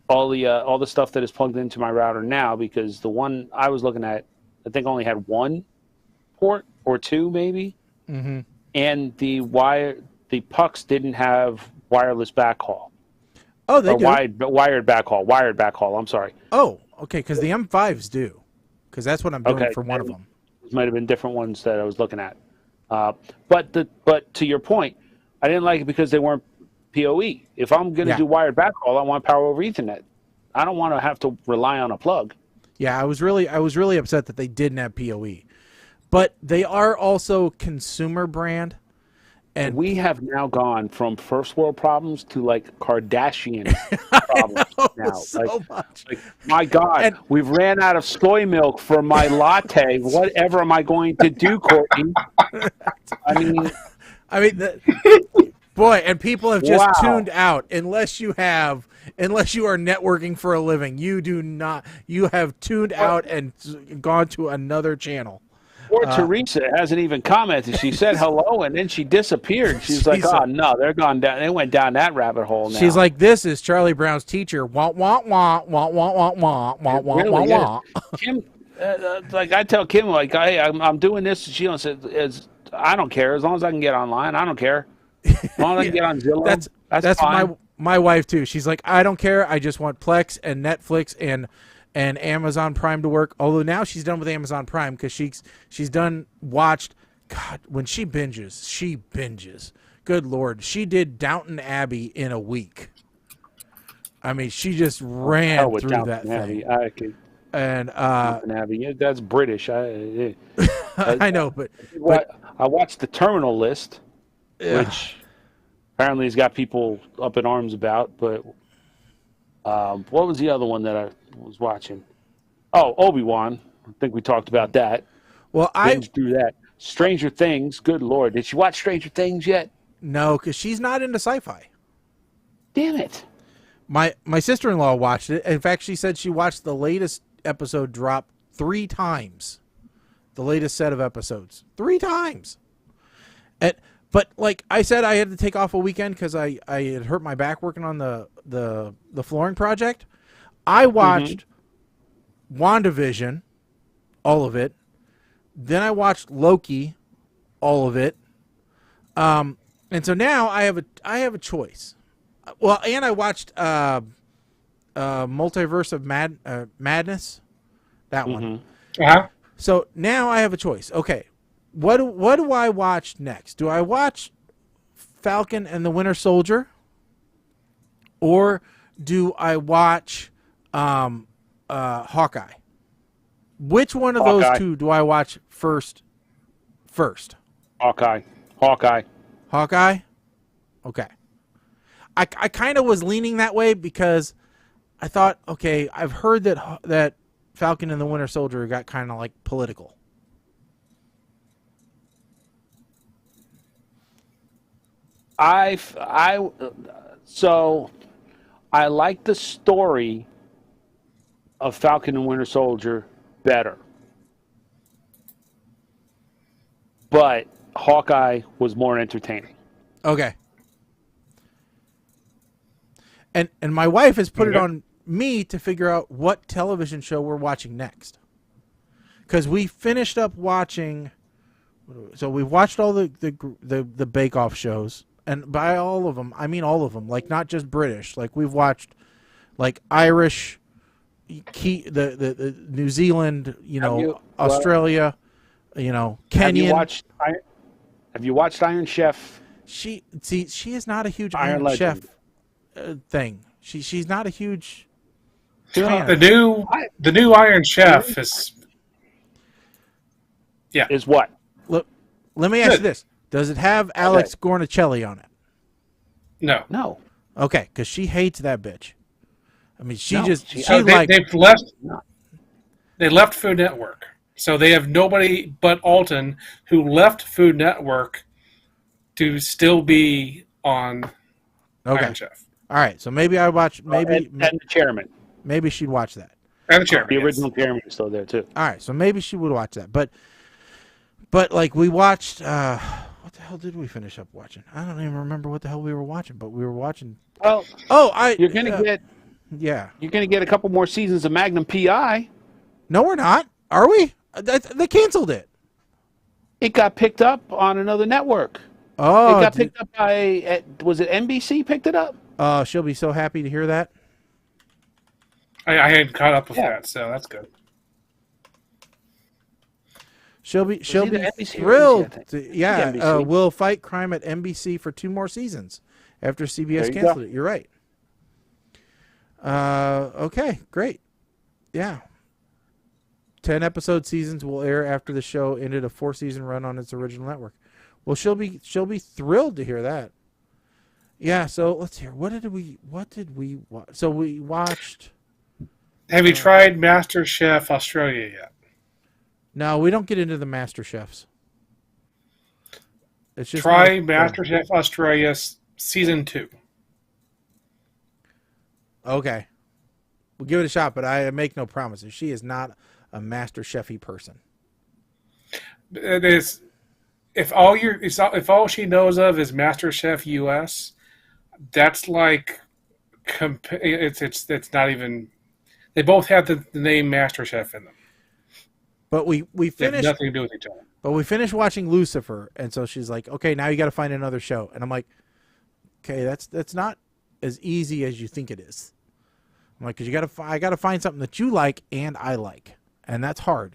all the stuff that is plugged into my router now, because the one I was looking at I think only had one port or two maybe, and the pucks didn't have wireless backhaul. Oh, they do. Wired backhaul. I'm sorry. Oh, okay, because the M5s do. Because that's what I'm doing for one of them. It might have been different ones that I was looking at. But to your point, I didn't like it because they weren't PoE. If I'm going to do wired backhaul, I want power over Ethernet. I don't want to have to rely on a plug. Yeah, I was really upset that they didn't have PoE. But they are also consumer brand. And we have now gone from first world problems to like Kardashian problems now. So much. Like, my God, we've ran out of soy milk for my latte. Whatever am I going to do, Courtney? I mean, boy, and people have just tuned out unless you are networking for a living. You do not. You have tuned out and gone to another channel. Poor Teresa hasn't even commented. She said hello and then she disappeared. She's like, "Oh no, they're gone down. They went down that rabbit hole now." She's like, "This is Charlie Brown's teacher." Wah wah wah wah wah wah wah wah wah wah wah. Kim, like I tell Kim, like, "Hey, I'm doing this." She says, "I don't care as long as I can get online. I don't care as long as I can get on Zillow." That's fine. my wife too. She's like, "I don't care. I just want Plex and Netflix and Amazon Prime to work." Although now she's done with Amazon Prime because she's watched. God, when she binges. Good Lord, she did Downton Abbey in a week. I mean, she just ran through that thing. And Downton Abbey, that's British. I know, but I watched The Terminal List, which apparently has got people up in arms about. But what was the other one that I was watching? Oh, Obi-Wan. I think we talked about that. Well, Binged through that. Stranger Things. Good Lord, did you watch Stranger Things yet? No, because she's not into sci-fi. Damn it. My sister-in-law watched it. In fact, she said she watched the latest episode drop 3 times. The latest set of episodes 3 times. But like I said, I had to take off a weekend because I had hurt my back working on the flooring project. I watched WandaVision, all of it. Then I watched Loki, all of it. And so now I have a choice. Well, and I watched Multiverse of Madness, that one. So now I have a choice. Okay, what do I watch next? Do I watch Falcon and the Winter Soldier, or do I watch Hawkeye? Which one of Hawkeye. those two do I watch first? Hawkeye. Hawkeye? Okay. I kind of was leaning that way because I thought, okay, I've heard that Falcon and the Winter Soldier got kind of like political. So I like the story of Falcon and Winter Soldier better. But Hawkeye was more entertaining. Okay. And my wife has put it on me to figure out what television show we're watching next. Because we finished up watching, so we've watched all the Bake Off shows, and by all of them, I mean all of them, like not just British. Like we've watched, like Irish, the New Zealand, Australia, Kenyan. Have you watched Iron Chef? She is not a huge Iron Iron Chef thing. She's not a huge fan. The new Iron Chef is What? Look, let me ask you this: does it have Alex Gornicelli on it? No. Okay, because she hates that bitch. I mean, they left Food Network, so they have nobody but Alton, who left Food Network, to still be on Iron Chef. All right, so maybe I watch. Maybe and the chairman. Maybe she'd watch that. And the chairman. The original chairman is still there too. All right, so maybe she would watch that. But like we watched. What the hell did we finish up watching? I don't even remember what the hell we were watching. But we were watching. Well, you're gonna get. Yeah. You're gonna get a couple more seasons of Magnum PI. No, we're not. Are we? They canceled it. It got picked up on another network. Oh, it got picked up by. Was it NBC? Picked it up. She'll be so happy to hear that. I hadn't caught up with that, so that's good. She'll be NBC thrilled. NBC. We'll fight crime at NBC for 2 more seasons after CBS canceled it. You're right. Okay, great. Yeah. 10 episode seasons will air after the show ended a 4-season run on its original network. Well, she'll be thrilled to hear that. Yeah, so let's hear. What did we watch? So we watched. Have you tried Master Chef Australia yet? No, we don't get into the Master Chefs. It's just try Master Chef Australia season 2. Okay, we'll give it a shot, but I make no promises. She is not a Master Chef-y person. It is. If all she knows of is Master Chef US, that's like it's not even. They both have the name Master Chef in them. But we finished. They have nothing to do with each other. But we finished watching Lucifer, and so she's like, "Okay, now you got to find another show." And I'm like, "Okay, that's not as easy as you think it is." I'm like, "Because I got to find something that you like and I like, and that's hard."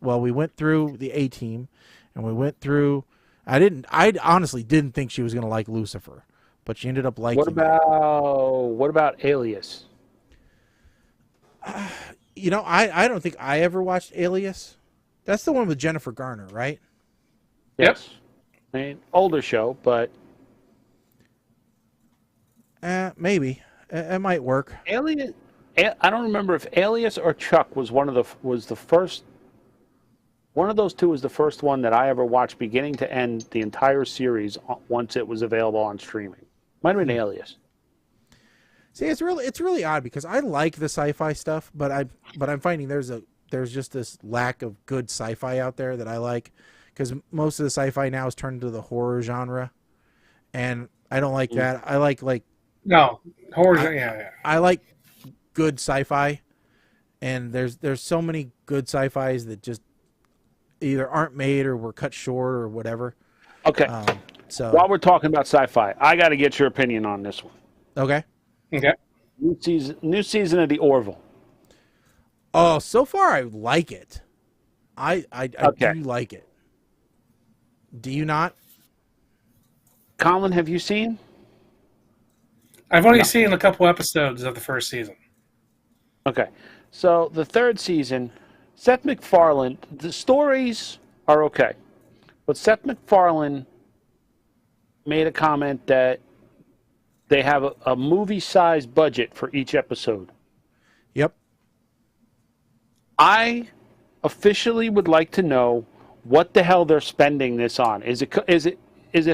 Well, we went through the A-Team, and we went through. I honestly didn't think she was going to like Lucifer, but she ended up liking. What about Alias? I don't think I ever watched Alias. That's the one with Jennifer Garner, right? Yes. I mean, older show, but maybe it might work. Alias. I don't remember if Alias or Chuck was the first. One of those two was the first one that I ever watched, beginning to end, the entire series once it was available on streaming. Might have been Alias. See, it's really odd because I like the sci-fi stuff, but I'm finding there's just this lack of good sci-fi out there that I like, because most of the sci-fi now is turned to the horror genre, and I don't like that. I like no horror. Yeah. I like good sci-fi, and there's so many good sci-fis that just either aren't made or were cut short or whatever. Okay. So while we're talking about sci-fi, I got to get your opinion on this one. Okay. Okay. New season of The Orville. Oh, so far I like it. I do like it. Do you not? Colin, have you seen? I've only seen a couple episodes of the first season. Okay. So the third season Seth MacFarlane, the stories are okay. But Seth MacFarlane made a comment that they have a movie-sized budget for each episode. Yep. I officially would like to know what the hell they're spending this on. Is it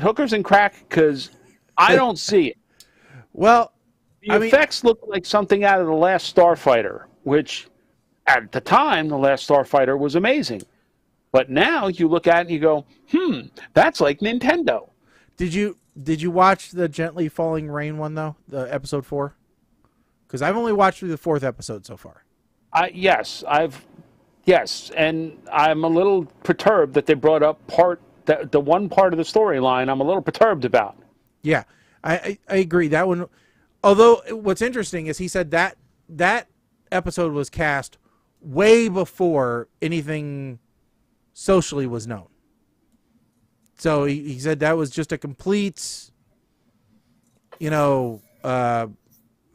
hookers and crack? Because I don't see it. Well, The effects look like something out of The Last Starfighter, which at the time, The Last Starfighter was amazing. But now you look at it and you go, that's like Nintendo. Did you watch the Gently Falling Rain one, though? The episode 4? Because I've only watched through the 4th episode so far. Yes, and I'm a little perturbed that they brought up the one part of the storyline I'm a little perturbed about. Yeah, I agree. That one, although what's interesting is he said that episode was cast way before anything socially was known. So he said that was just a complete,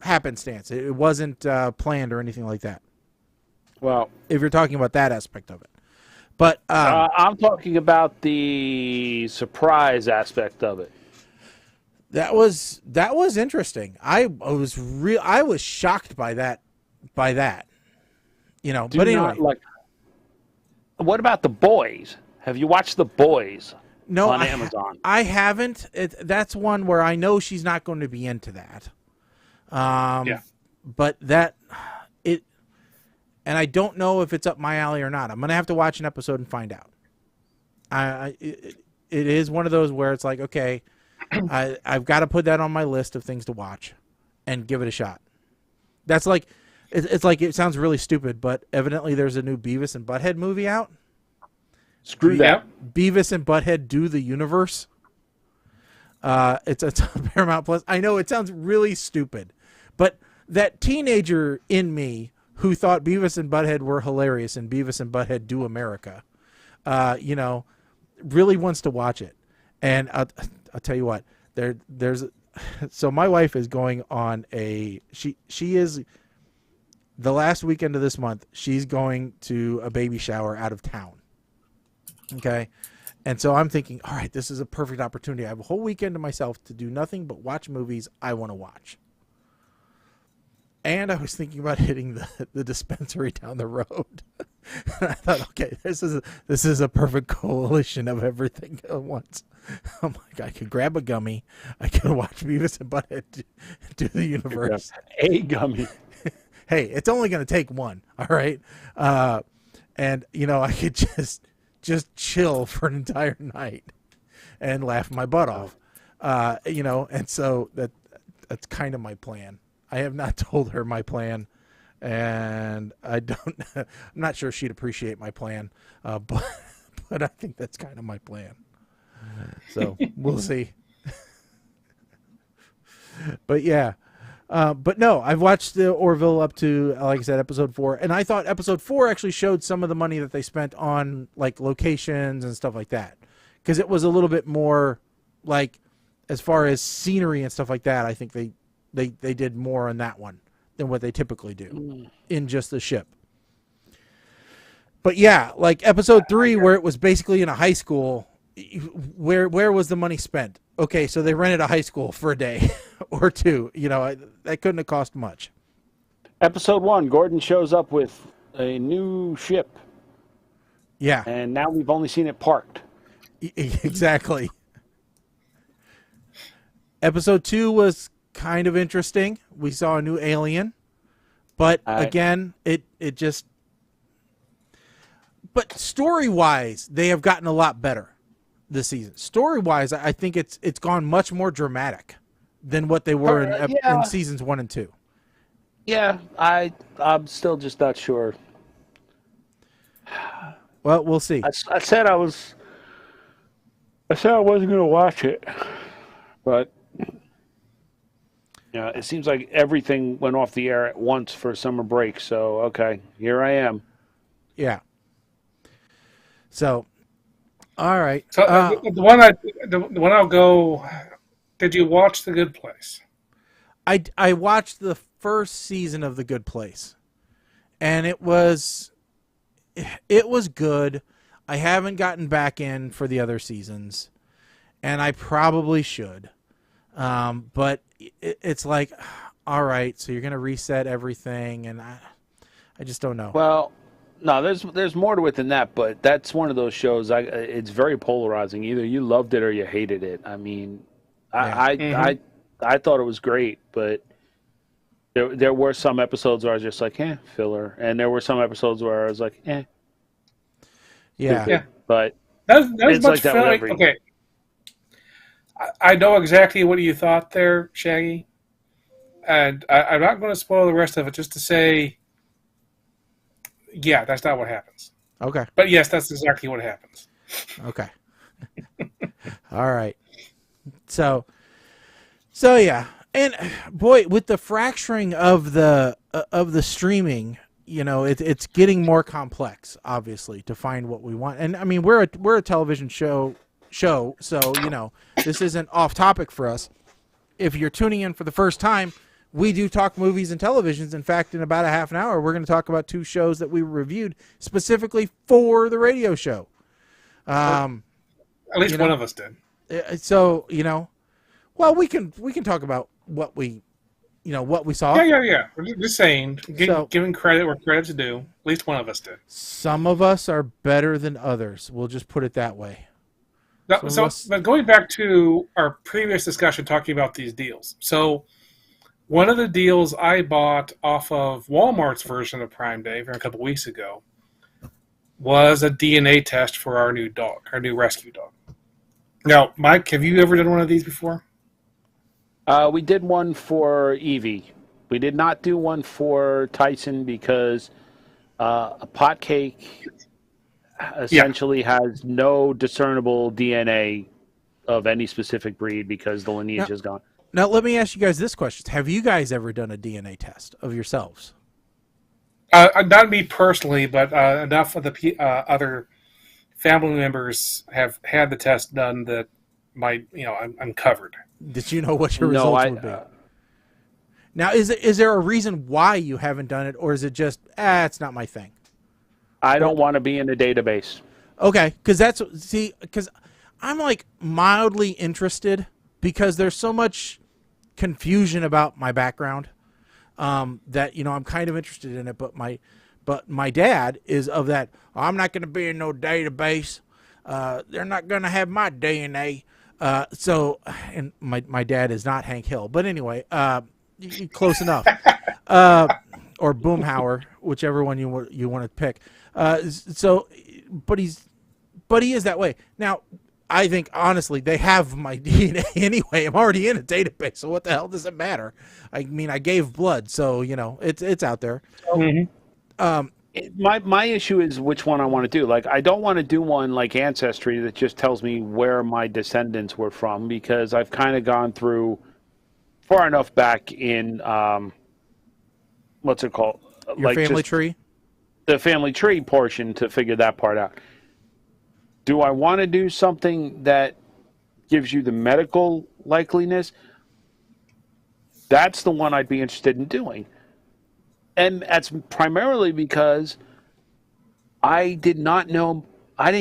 happenstance. It wasn't planned or anything like that. Well, if you're talking about that aspect of it. But I'm talking about the surprise aspect of it. That was interesting. I was shocked by that. But anyway, what about The Boys? Have you watched The Boys? No, on Amazon. I haven't. That's one where I know she's not going to be into that. Yeah. But and I don't know if it's up my alley or not. I'm going to have to watch an episode and find out. It is one of those where it's like, okay, I've got to put that on my list of things to watch and give it a shot. That's like, it's like, it sounds really stupid, but evidently there's a new Beavis and Butthead movie out. Screw that. Beavis and Butthead Do the Universe. It's on Paramount Plus. I know it sounds really stupid, but that teenager in me who thought Beavis and Butthead were hilarious and Beavis and Butthead Do America, really wants to watch it. And I'll tell you what, so my wife is going on she is the last weekend of this month. She's going to a baby shower out of town. Okay. And so I'm thinking, all right, this is a perfect opportunity. I have a whole weekend to myself to do nothing but watch movies I want to watch. And I was thinking about hitting the dispensary down the road. And I thought, okay, this is a perfect coalition of everything at once. I'm like, I could grab a gummy. I could watch Beavis and Butthead Do the Universe. A gummy. Hey, it's only going to take one. All right. And, I could just chill for an entire night and laugh my butt off. And so that's kind of my plan. I have not told her my plan, and I'm not sure she'd appreciate my plan, but I think that's kind of my plan. So we'll see. But yeah. But no, I've watched the Orville up to, like I said, episode 4, and I thought episode 4 actually showed some of the money that they spent on like locations and stuff like that, because it was a little bit more like, as far as scenery and stuff like that, I think they did more on that one than what they typically do in just the ship. But yeah, like episode 3, where it was basically in a high school, where was the money spent? Okay, so they rented a high school for a day or two. That couldn't have cost much. Episode 1, Gordon shows up with a new ship. Yeah. And now we've only seen it parked. Exactly. Episode 2 was kind of interesting. We saw a new alien. But again, it just... But story-wise, they have gotten a lot better this season. Story-wise, I think it's gone much more dramatic than what they were in seasons 1 and 2. Yeah, I'm still just not sure. Well, we'll see. I said I wasn't going to watch it, but it seems like everything went off the air at once for summer break. So okay, here I am. Yeah. So, all right. So the one I'll go. Did you watch The Good Place? I watched the first season of The Good Place, and it was it was good. I haven't gotten back in for the other seasons, and I probably should. But it's like, all right, so you're going to reset everything, and I just don't know. Well, no, there's more to it than that, but that's one of those shows. It's very polarizing. Either you loved it or you hated it. I mean, I thought it was great, but there were some episodes where I was just like, filler, and there were some episodes where I was like, Yeah. But That was it's much like that fun. with every- Okay. I know exactly what you thought there, Shaggy. And I'm not going to spoil the rest of it, just to say, yeah, that's not what happens. Okay. But yes, that's exactly what happens. Okay. All right. So yeah, and boy, with the fracturing of the streaming, you know, it's getting more complex, obviously, to find what we want. And I mean, we're a television show, so you know, this isn't off topic for us. If you're tuning in for the first time, we do talk movies and televisions. In fact, in about a half an hour, we're going to talk about 2 shows that we reviewed specifically for the radio show. At least one of us did. So, you know, well, we can talk about what we saw. Yeah. We're just saying, giving credit where credit's due. At least one of us did. Some of us are better than others. We'll just put it that way. No, but going back to our previous discussion talking about these deals. So, one of the deals I bought off of Walmart's version of Prime Day a couple weeks ago was a DNA test for our new dog, our new rescue dog. Now, Mike, have you ever done one of these before? We did one for Evie. We did not do one for Tyson because a pot cake essentially has no discernible DNA of any specific breed because the lineage is gone. Now, let me ask you guys this question. Have you guys ever done a DNA test of yourselves? Not me personally, but enough of the other family members have had the test done that I'm covered. Did you know what your results would be? Now, is there a reason why you haven't done it, or is it just, it's not my thing? I don't want to be in the database. Okay, because I'm like mildly interested because there's so much confusion about my background that, you know, I'm kind of interested in it, but my dad is of that, I'm not going to be in no database. They're not going to have my DNA. So, and my dad is not Hank Hill, but anyway, close enough. Or Boomhauer, whichever one you want to pick. But he is that way. Now, I think honestly they have my DNA anyway. I'm already in a database, so what the hell does it matter? I mean, I gave blood, so you know it's out there. Mm-hmm. My issue is which one I want to do. Like, I don't want to do one like Ancestry that just tells me where my descendants were from, because I've kind of gone through far enough back in what's it called? Your family tree? The family tree portion to figure that part out. Do I want to do something that gives you the medical likeliness? That's the one I'd be interested in doing. And that's primarily because I didn't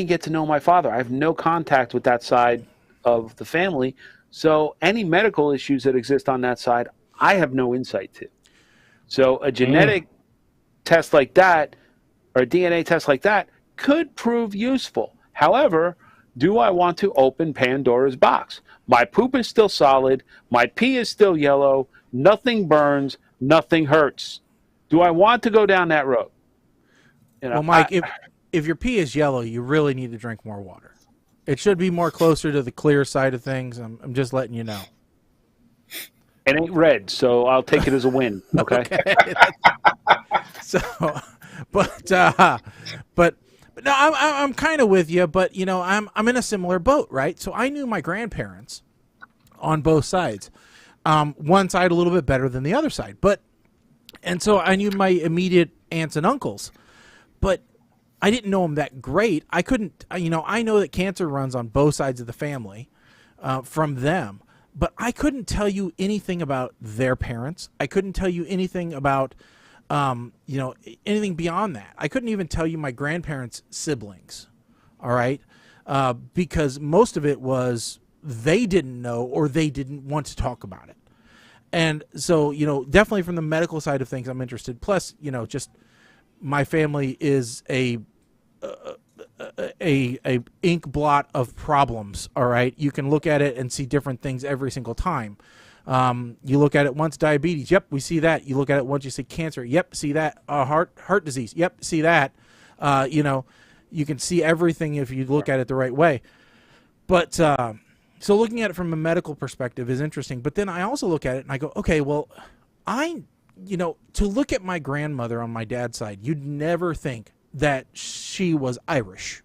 get to know my father. I have no contact with that side of the family. So any medical issues that exist on that side, I have no insight to. So a genetic test like that, or a DNA test like that, could prove useful. However, do I want to open Pandora's box? My poop is still solid. My pee is still yellow. Nothing burns. Nothing hurts. Do I want to go down that road? You know, well, Mike, if your pee is yellow, you really need to drink more water. It should be more closer to the clear side of things. I'm just letting you know. It ain't red, so I'll take it as a win. Okay. So, but no, I'm kind of with you. But you know, I'm in a similar boat, right? So I knew my grandparents on both sides. One side a little bit better than the other side, and so I knew my immediate aunts and uncles, but I didn't know them that great. I couldn't, I know that cancer runs on both sides of the family from them, but I couldn't tell you anything about their parents. I couldn't tell you anything about Anything beyond that. I couldn't even tell you my grandparents' siblings. All right. Because most of it was they didn't know or they didn't want to talk about it. And so, definitely from the medical side of things, I'm interested. Plus, just my family is a ink blot of problems. All right. You can look at it and see different things every single time. You look at it once, diabetes. Yep. We see that. You look at it once, you see cancer. Yep. See that. Heart disease. Yep. See that. You can see everything if you look at it the right way. But, so looking at it from a medical perspective is interesting. But then I also look at it and I go, okay, well, to look at my grandmother on my dad's side, you'd never think that she was Irish.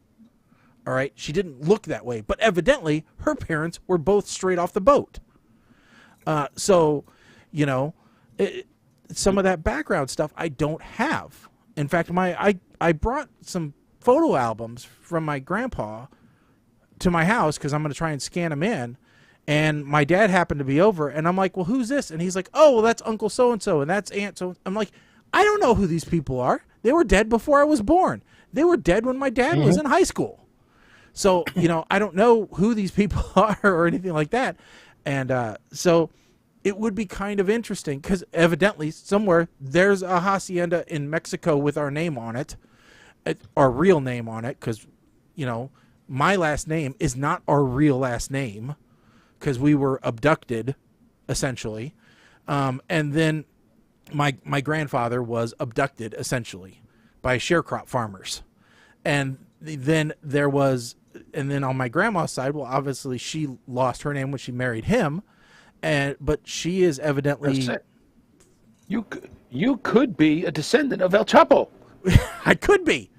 All right. She didn't look that way, but evidently her parents were both straight off the boat. Some of that background stuff I don't have. In fact, I brought some photo albums from my grandpa to my house because I'm going to try and scan them in. And my dad happened to be over, and I'm like, well, who's this? And he's like, oh, well, that's Uncle so-and-so, and that's Aunt so. I'm like, I don't know who these people are. They were dead before I was born. They were dead when my dad was in high school. So, I don't know who these people are or anything like that. And so it would be kind of interesting because evidently somewhere there's a hacienda in Mexico with our name on it, our real name on it, because, my last name is not our real last name because we were abducted, essentially. And then my grandfather was abducted, essentially, by sharecrop farmers. And then on my grandma's side, well, obviously she lost her name when she married him, but she is evidently. You could be a descendant of El Chapo. I could be,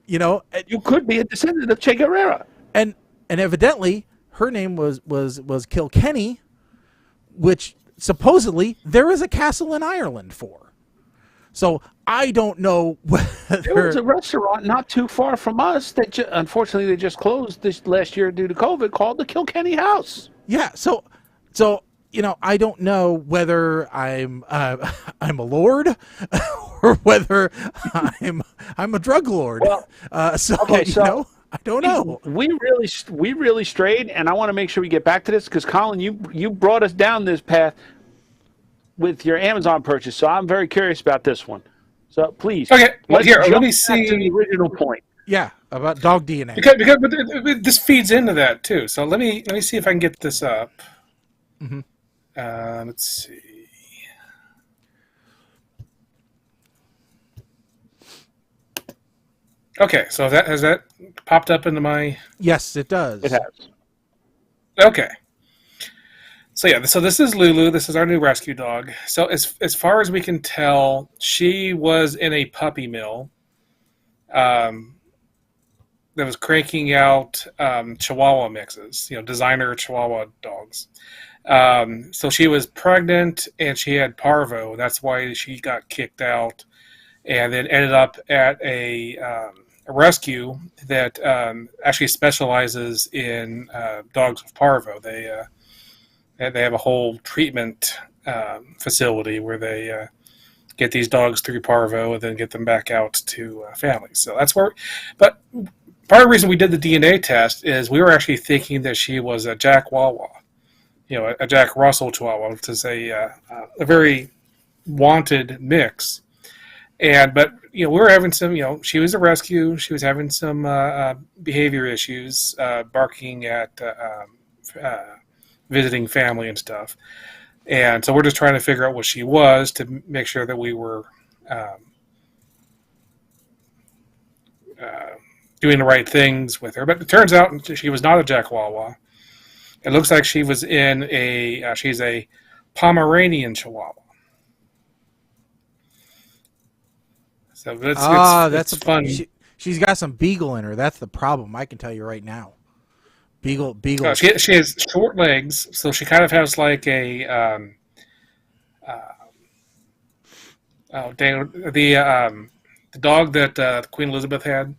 you could be a descendant of Che Guevara. And evidently her name was Kilkenny, which supposedly there is a castle in Ireland for. So I don't know whether there was a restaurant not too far from us that unfortunately they just closed this last year due to COVID called the Kilkenny House. Yeah. So I don't know whether I'm a lord or whether I'm a drug lord. Well, I don't know. We really strayed, and I want to make sure we get back to this because Colin, you brought us down this path with your Amazon purchase, so I'm very curious about this one. So please, okay. Well, let me see to the original point. Yeah, about dog DNA. But this feeds into that too. So let me see if I can get this up. Mm-hmm. Let's see. Okay, so has that popped up into my? Yes, it does. It has. Okay. So this is Lulu. This is our new rescue dog. So as far as we can tell, she was in a puppy mill that was cranking out Chihuahua mixes, designer Chihuahua dogs. So she was pregnant and she had parvo. That's why she got kicked out, and then ended up at a rescue that actually specializes in dogs with parvo. They have a whole treatment facility where they get these dogs through parvo and then get them back out to families. So that's where. But part of the reason we did the DNA test is we were actually thinking that she was a Jack Wawa, a Jack Russell Chihuahua, which is a very wanted mix. But we were having some. She was a rescue. She was having some behavior issues, barking at. Visiting family and stuff, and so we're just trying to figure out what she was to make sure that we were doing the right things with her. But it turns out she was not a Jack Wawa. It looks like she was in she's a Pomeranian Chihuahua. So it's fun. She's got some beagle in her. That's the problem. I can tell you right now. Beagle. She has short legs, so she kind of has like a the dog that Queen Elizabeth had.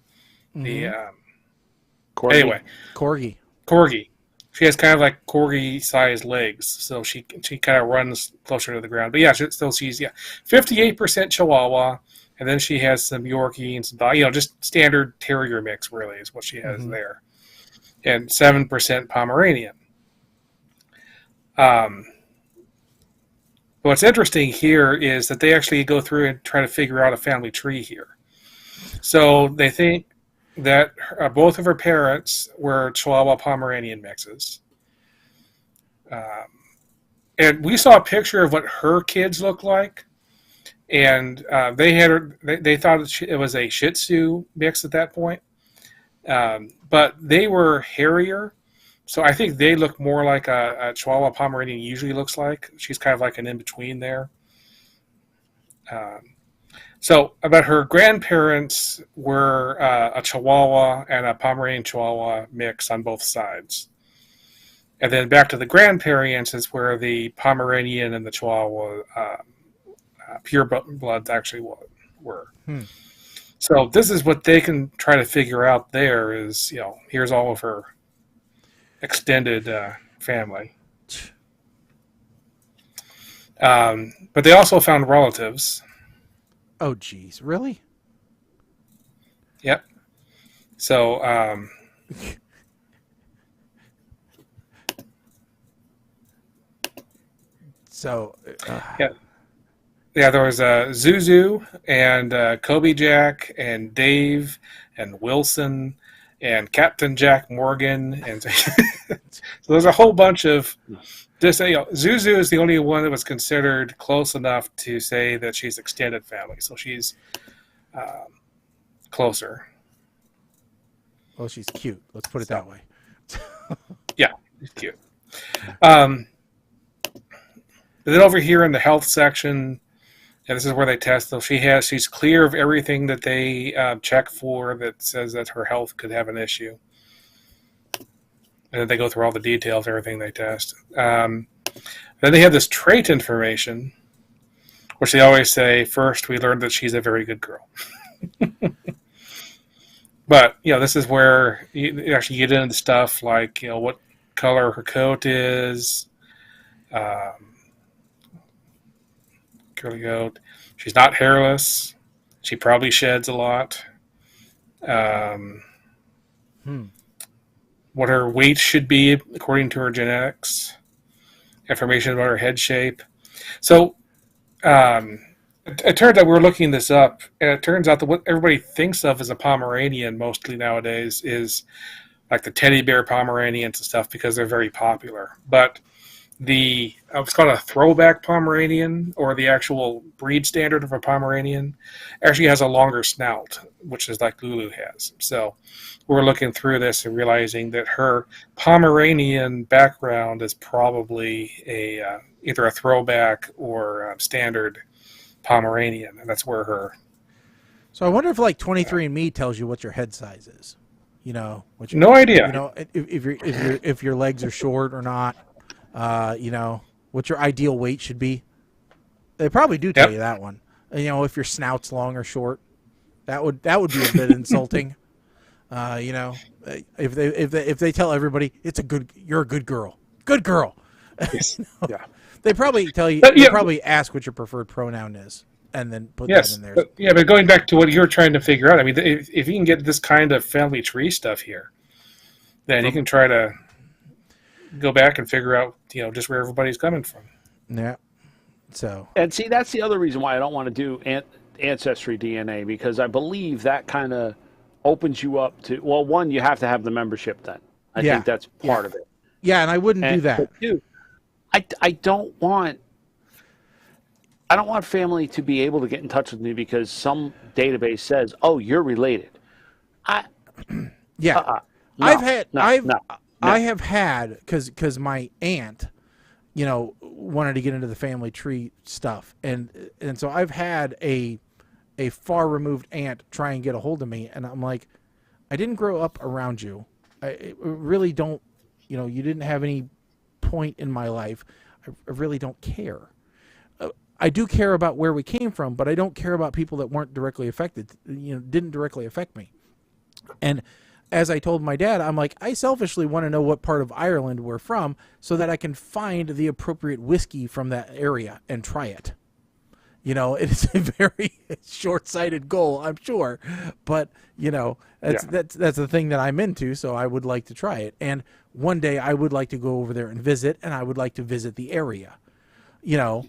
Mm-hmm. Anyway, Corgi. She she has kind of like corgi-sized legs, so she kind of runs closer to the ground. But yeah, she's 58% Chihuahua, and then she has some Yorkie and some, just standard terrier mix really is what she has there, and 7% Pomeranian. What's interesting here is that they actually go through and try to figure out a family tree here. So they think that both of her parents were Chihuahua Pomeranian mixes. And we saw a picture of what her kids look like. And they thought it was a Shih Tzu mix at that point. But they were hairier. So I think they look more like a Chihuahua Pomeranian usually looks like. She's kind of like an in-between there. So about her grandparents were a Chihuahua and a Pomeranian Chihuahua mix on both sides. And then back to the grandparents is where the Pomeranian and the Chihuahua pure bloods actually were. So this is what they can try to figure out there is, here's all of her extended family. But they also found relatives. Oh, geez. Really? Yep. So, yeah, there was Zuzu and Kobe Jack and Dave and Wilson and Captain Jack Morgan, and so there's a whole bunch of this. Zuzu is the only one that was considered close enough to say that she's extended family, so she's closer. Well, she's cute. Let's put it that way. Yeah, she's cute. And then over here in the health section, and this is where they test. So she's clear of everything that they check for that says that her health could have an issue. And then they go through all the details, everything they test. Then they have this trait information, which they always say, first, we learned that she's a very good girl. But, this is where you actually get into stuff like, what color her coat is, curly coat. She's not hairless. She probably sheds a lot. What her weight should be according to her genetics. Information about her head shape. So it turns out we were looking this up, and it turns out that what everybody thinks of as a Pomeranian mostly nowadays is like the teddy bear Pomeranians and stuff because they're very popular. But it's called a throwback Pomeranian, or the actual breed standard of a Pomeranian, actually has a longer snout, which is like Lulu has. So we're looking through this and realizing that her Pomeranian background is probably either a throwback or a standard Pomeranian, and that's where her. So I wonder if 23andMe tells you what your head size is. No idea. If your legs are short or not. What your ideal weight should be. They probably do tell you that one. And, if your snout's long or short, that would be a bit insulting. If they tell everybody you're a good girl. Good girl. Yes. Yeah. They probably tell you. They probably ask what your preferred pronoun is, and then put that in there. But going back to what you're trying to figure out, I mean, if you can get this kind of family tree stuff here, then you can try to go back and figure out, just where everybody's coming from. Yeah. So. And see, that's the other reason why I don't want to do Ancestry DNA, because I believe that kind of opens you up to. Well, one, you have to have the membership. Then I think that's part of it. Yeah, and I wouldn't do that. But two, I don't want family to be able to get in touch with me because some database says, "Oh, you're related." I have had because my aunt, wanted to get into the family tree stuff, and so I've had a far removed aunt try and get a hold of me, and I'm like, I didn't grow up around you. I really don't. You didn't have any point in my life. I really don't care. I do care about where we came from, but I don't care about people that weren't directly affected. Didn't directly affect me. And as I told my dad, I'm like, I selfishly want to know what part of Ireland we're from so that I can find the appropriate whiskey from that area and try it. You know, it's a very short-sighted goal, I'm sure, but you know, that's the thing that I'm into. So I would like to try it, and one day I would like to go over there and visit, and I would like to visit the area. You know,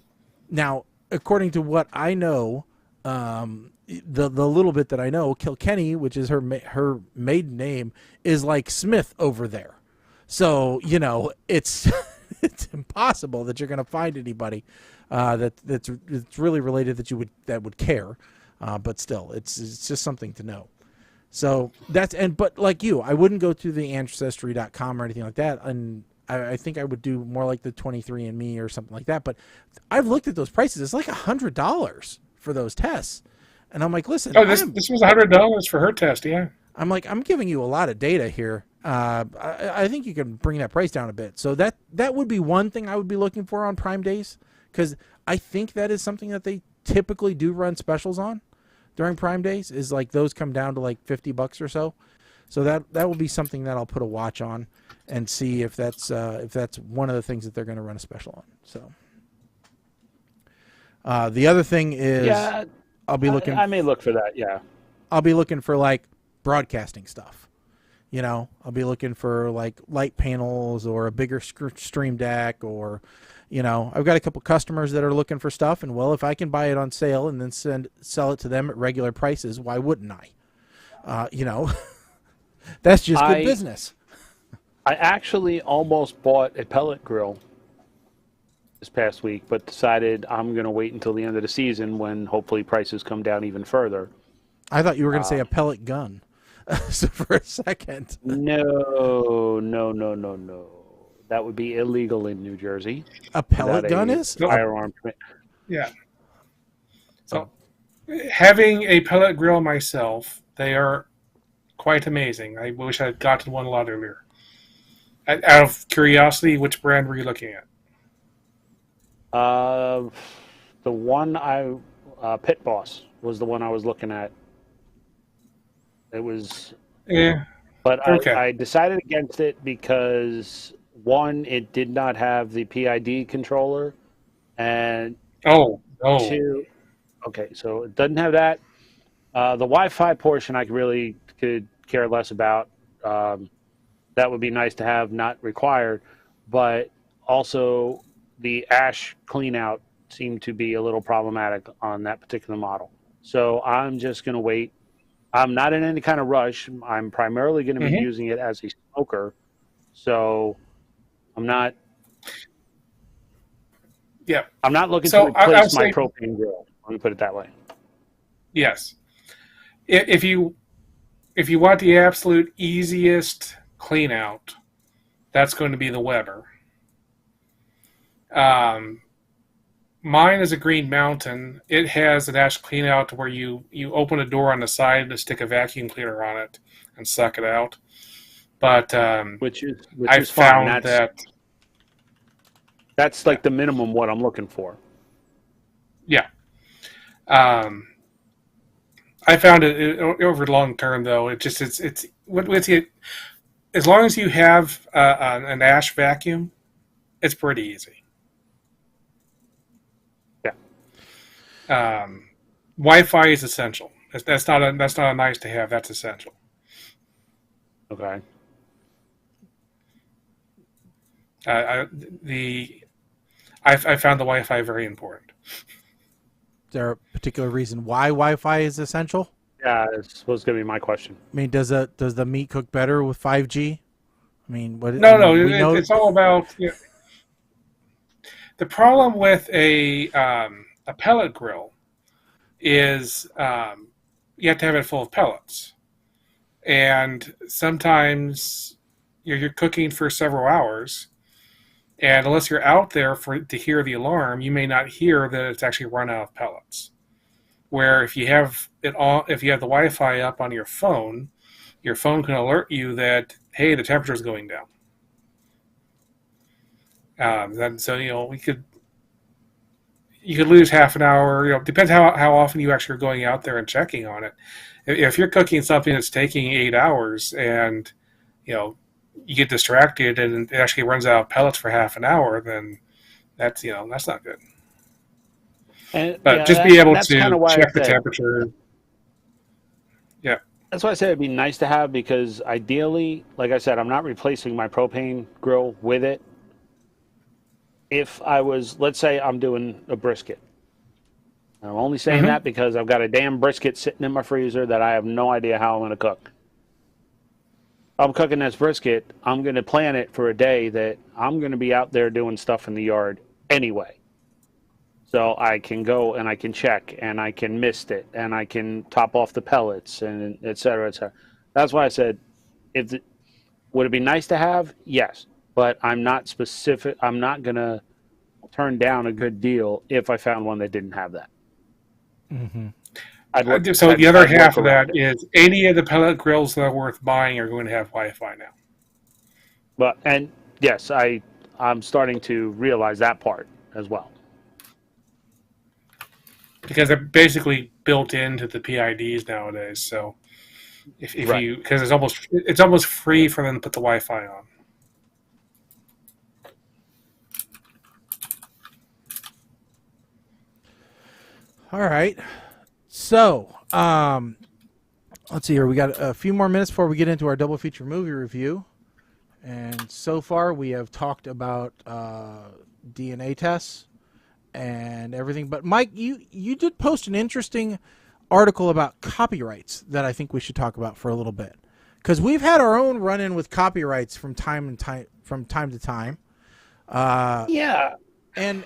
now according to what I know, the little bit that I know, Kilkenny, which is her maiden name, is like Smith over there. So you know, it's it's impossible that you're going to find anybody that's really related that would care. But still, it's just something to know. So but like you, I wouldn't go to the ancestry.com or anything like that, and I think I would do more like the 23andMe or something like that. But I've looked at those prices; it's like $100 for those tests, and I'm like, listen, this was $100 for her test, yeah. I'm like, I'm giving you a lot of data here. I think you can bring that price down a bit. So that would be one thing I would be looking for on Prime Days, because I think that is something that they typically do run specials on during Prime Days, is like those come down to like $50 or so. So that will be something that I'll put a watch on and see if that's one of the things that they're going to run a special on. So the other thing is, I'll be looking. I may look for that. Yeah, I'll be looking for like broadcasting stuff. You know, I'll be looking for like light panels or a bigger stream deck, or, you know, I've got a couple customers that are looking for stuff, and well, if I can buy it on sale and then sell it to them at regular prices, why wouldn't I? You know, that's just good business. I actually almost bought a pellet grill this past week, but decided I'm going to wait until the end of the season when hopefully prices come down even further. I thought you were going to say a pellet gun. So for a second. No. That would be illegal in New Jersey. A pellet gun is? Firearm. Yeah. So having a pellet grill myself, they are quite amazing. I wish I had gotten one a lot earlier. Out of curiosity, which brand were you looking at? The one Pit Boss was the one I was looking at. It was, but okay. I decided against it because, one, it did not have the PID controller, and two, okay, so it doesn't have that. The Wi-Fi portion I really could care less about. That would be nice to have, not required, but also the ash cleanout seemed to be a little problematic on that particular model. So I'm just going to wait. I'm not in any kind of rush. I'm primarily going to be using it as a smoker, so I'm not. Yeah, I'm not looking to replace my propane grill. Let me put it that way. Yes, if you want the absolute easiest clean out, that's going to be the Weber. Mine is a Green Mountain. It has an ash clean out where you open a door on the side to stick a vacuum cleaner on it and suck it out. But which I is found fine. That's like the minimum what I'm looking for. Yeah. I found it over long term though. It's as long as you have an ash vacuum, it's pretty easy. Wi-Fi is essential. That's not a nice to have. That's essential. Okay. I found the Wi-Fi very important. Is there a particular reason why Wi-Fi is essential? Yeah, this was going to be my question. I mean, does the meat cook better with 5G? I mean, what? No. It's all about. You know, the problem with a pellet grill is you have to have it full of pellets, and sometimes you're cooking for several hours, and unless you're out there to hear the alarm, you may not hear that it's actually run out of pellets. Where if you have the Wi-Fi up on your phone can alert you that, hey, the temperature is going down. So you could lose half an hour. You know, depends how often you actually are going out there and checking on it. if you're cooking something that's taking 8 hours and you get distracted and it actually runs out of pellets for half an hour, then that's that's not good. But just be able to check the temperature. Yeah. That's why I said it'd be nice to have, because ideally, like I said, I'm not replacing my propane grill with it. If I was, let's say I'm doing a brisket. I'm only saying that because I've got a damn brisket sitting in my freezer that I have no idea how I'm going to cook. I'm cooking this brisket, I'm going to plan it for a day that I'm going to be out there doing stuff in the yard anyway. So I can go and I can check and I can mist it and I can top off the pellets and et cetera, et cetera. That's why I said, would it be nice to have? Yes. But I'm not specific. I'm not going to turn down a good deal if I found one that didn't have that. Mm-hmm. So the other half of that is any of the pellet grills that are worth buying are going to have Wi-Fi now. And yes, I'm starting to realize that part as well. Because they're basically built into the PIDs nowadays. So if you, because it's almost free for them to put the Wi-Fi on. All right. So, let's see here. We got a few more minutes before we get into our double feature movie review. And so far, we have talked about DNA tests and everything. But Mike, you did post an interesting article about copyrights that I think we should talk about for a little bit, because we've had our own run-in with copyrights from time to time. Yeah. And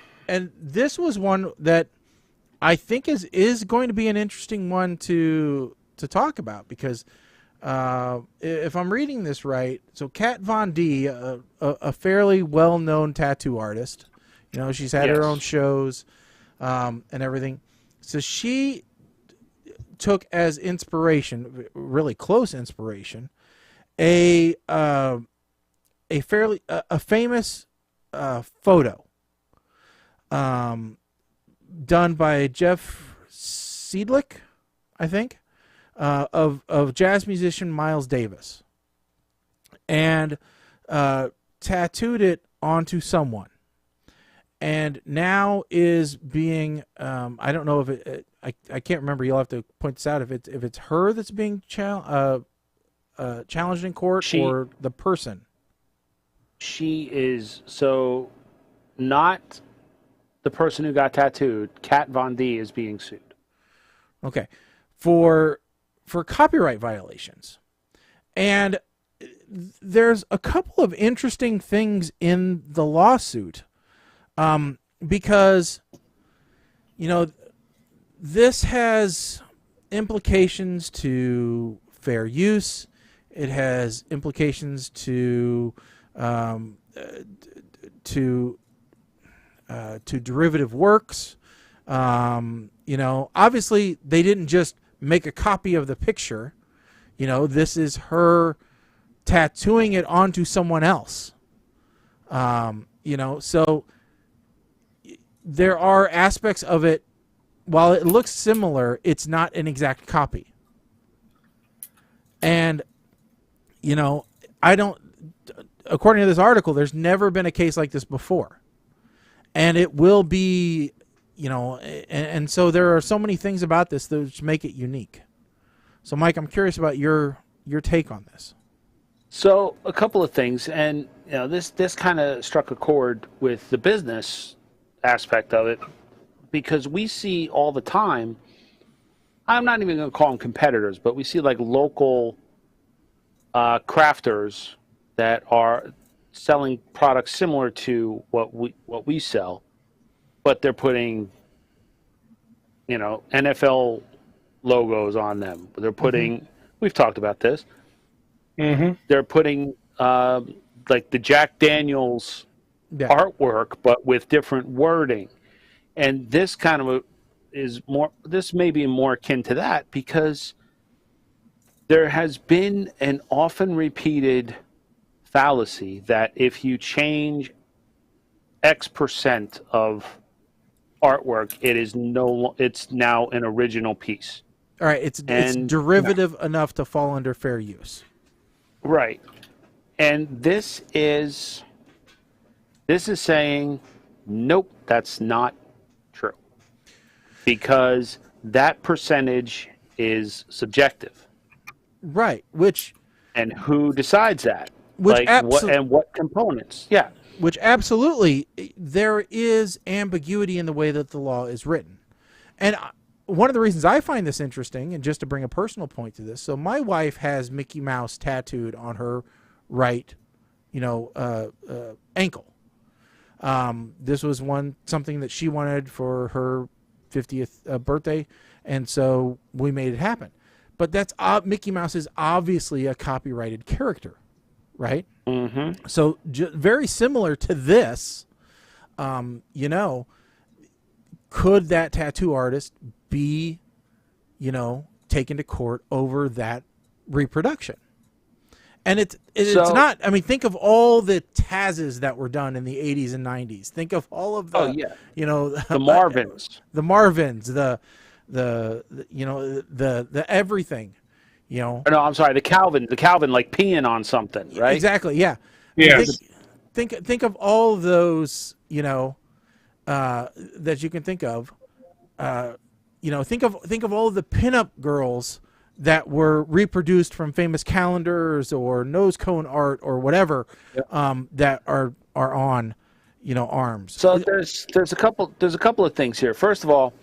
this was one that I think is going to be an interesting one to talk about, because if I'm reading this right, so Kat Von D, a fairly well-known tattoo artist, she's had her own shows and everything. So she took as inspiration, really close inspiration, a famous photo done by Jeff Seidlich, I think, of jazz musician Miles Davis, and tattooed it onto someone, and now is being I don't know if I can't remember. You'll have to point this out if it's her that's being challenged in court, or the person. She is not the person who got tattooed. Kat Von D is being sued. Okay, for copyright violations, and there's a couple of interesting things in the lawsuit, because this has implications to fair use. It has implications to derivative works. Obviously they didn't just make a copy of the picture. This is her tattooing it onto someone else. So there are aspects of it, while it looks similar, it's not an exact copy. And, according to this article, there's never been a case like this before. And it will be, and so there are so many things about this that make it unique. So, Mike, I'm curious about your take on this. So, a couple of things, and this kind of struck a chord with the business aspect of it, because we see all the time, I'm not even going to call them competitors, but we see like local crafters that are selling products similar to what we sell, but they're putting NFL logos on them. They're putting we've talked about this. They're putting like the Jack Daniels artwork, but with different wording. And this kind of this may be more akin to that, because there has been an often repeated fallacy that if you change X% of artwork, it's now an original piece. All right, it's derivative enough to fall under fair use. Right. And this is saying, nope, that's not true. Because that percentage is subjective. Right, and who decides that? Which what components? Yeah. Which absolutely, there is ambiguity in the way that the law is written. And one of the reasons I find this interesting, and just to bring a personal point to this, so my wife has Mickey Mouse tattooed on her right, ankle. This was something that she wanted for her 50th birthday, and so we made it happen. But that's Mickey Mouse is obviously a copyrighted character, right? Mm-hmm. So very similar to this, could that tattoo artist be, taken to court over that reproduction? And it's not. I mean, think of all the Tazes that were done in the 80s and 90s. Think of all of the, the Marvins, the everything, No, I'm sorry, the Calvin, like peeing on something, right? Exactly. Yeah. Yes. Think of all of those, that you can think of. Think of all of the pinup girls that were reproduced from famous calendars or nose cone art or whatever, that are on, arms. So there's a couple of things here. First of all,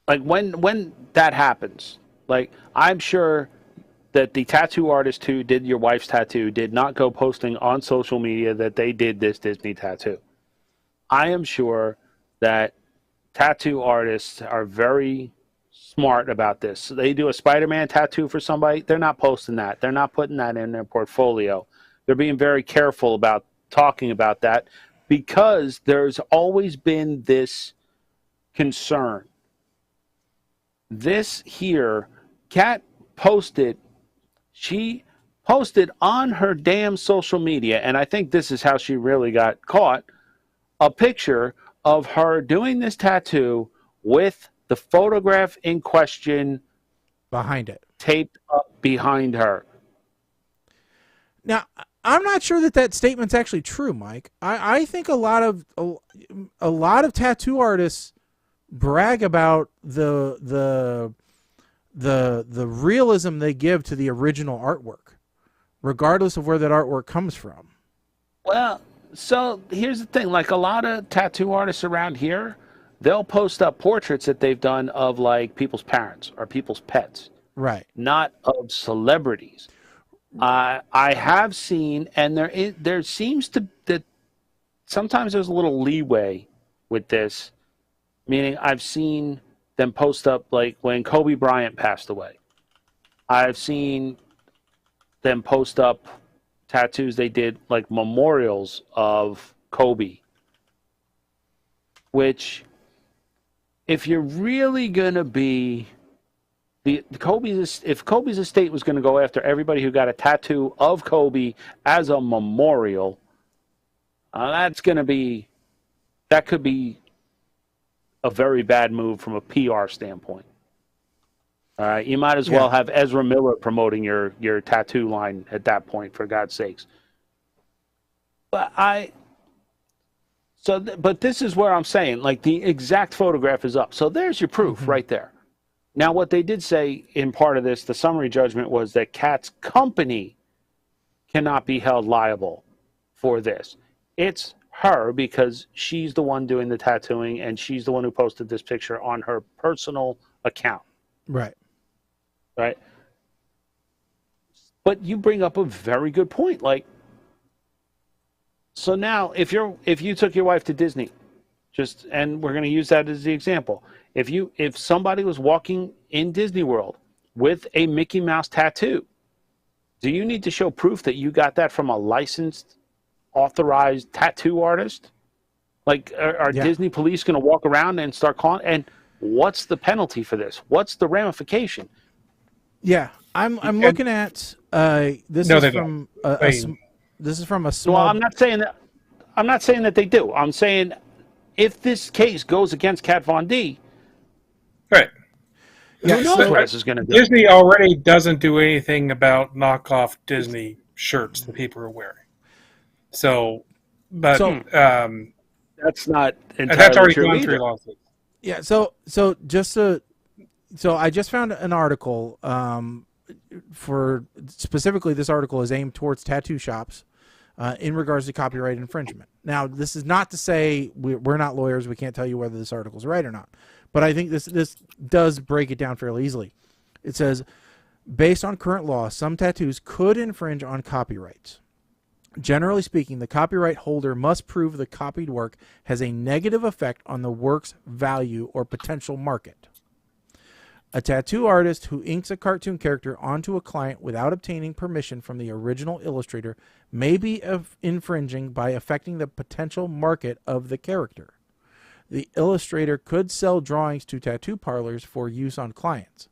like when that happens, like I'm sure that the tattoo artist who did your wife's tattoo did not go posting on social media that they did this Disney tattoo. I am sure that tattoo artists are very smart about this. So they do a Spider-Man tattoo for somebody, they're not posting that. They're not putting that in their portfolio. They're being very careful about talking about that because there's always been this concern. This here, Kat posted, she posted on her damn social media, and I think this is how she really got caught, a picture of her doing this tattoo with the photograph in question behind it, taped up behind her. Now, I'm not sure that statement's actually true, Mike. I think a lot of tattoo artists brag about the realism they give to the original artwork, regardless of where that artwork comes from. Well, so here's the thing. Like a lot of tattoo artists around here, they'll post up portraits that they've done of like people's parents or people's pets. Right. Not of celebrities. I have seen, and there seems to that sometimes there's a little leeway with this. Meaning I've seen them post up, like when Kobe Bryant passed away. I've seen them post up tattoos they did, like memorials of Kobe. Which, if you're really going to be... if Kobe's estate was going to go after everybody who got a tattoo of Kobe as a memorial, that could be a very bad move from a PR standpoint. All right, you might as well have Ezra Miller promoting your tattoo line at that point, for God's sakes. But this is where I'm saying, like, the exact photograph is up. So there's your proof right there. Now, what they did say in part of this, the summary judgment, was that Kat's company cannot be held liable for this. It's her, because she's the one doing the tattooing and she's the one who posted this picture on her personal account. Right. Right. But you bring up a very good point. Like, so now if you took your wife to Disney, and we're going to use that as the example. If somebody was walking in Disney World with a Mickey Mouse tattoo, do you need to show proof that you got that from a licensed, authorized tattoo artist? Like, are Disney police going to walk around and start calling? And what's the penalty for this? What's the ramification? Yeah, I'm looking at this is from a small. Well, I'm not saying that they do. I'm saying if this case goes against Kat Von D, Right. Yeah, Who knows so- what this is going to do? Disney already doesn't do anything about knockoff Disney shirts that people are wearing. So, but So- That's not and entirely that's already true gone either. through lawsuits. Yeah, so I just found an article for specifically this article is aimed towards tattoo shops in regards to copyright infringement. Now, this is not to say we're not lawyers, we can't tell you whether this article is right or not, but I think this does break it down fairly easily. It says, based on current law, some tattoos could infringe on copyrights. Generally speaking, the copyright holder must prove the copied work has a negative effect on the work's value or potential market. A tattoo artist who inks a cartoon character onto a client without obtaining permission from the original illustrator may be infringing by affecting the potential market of the character. The illustrator could sell drawings to tattoo parlors for use on clients.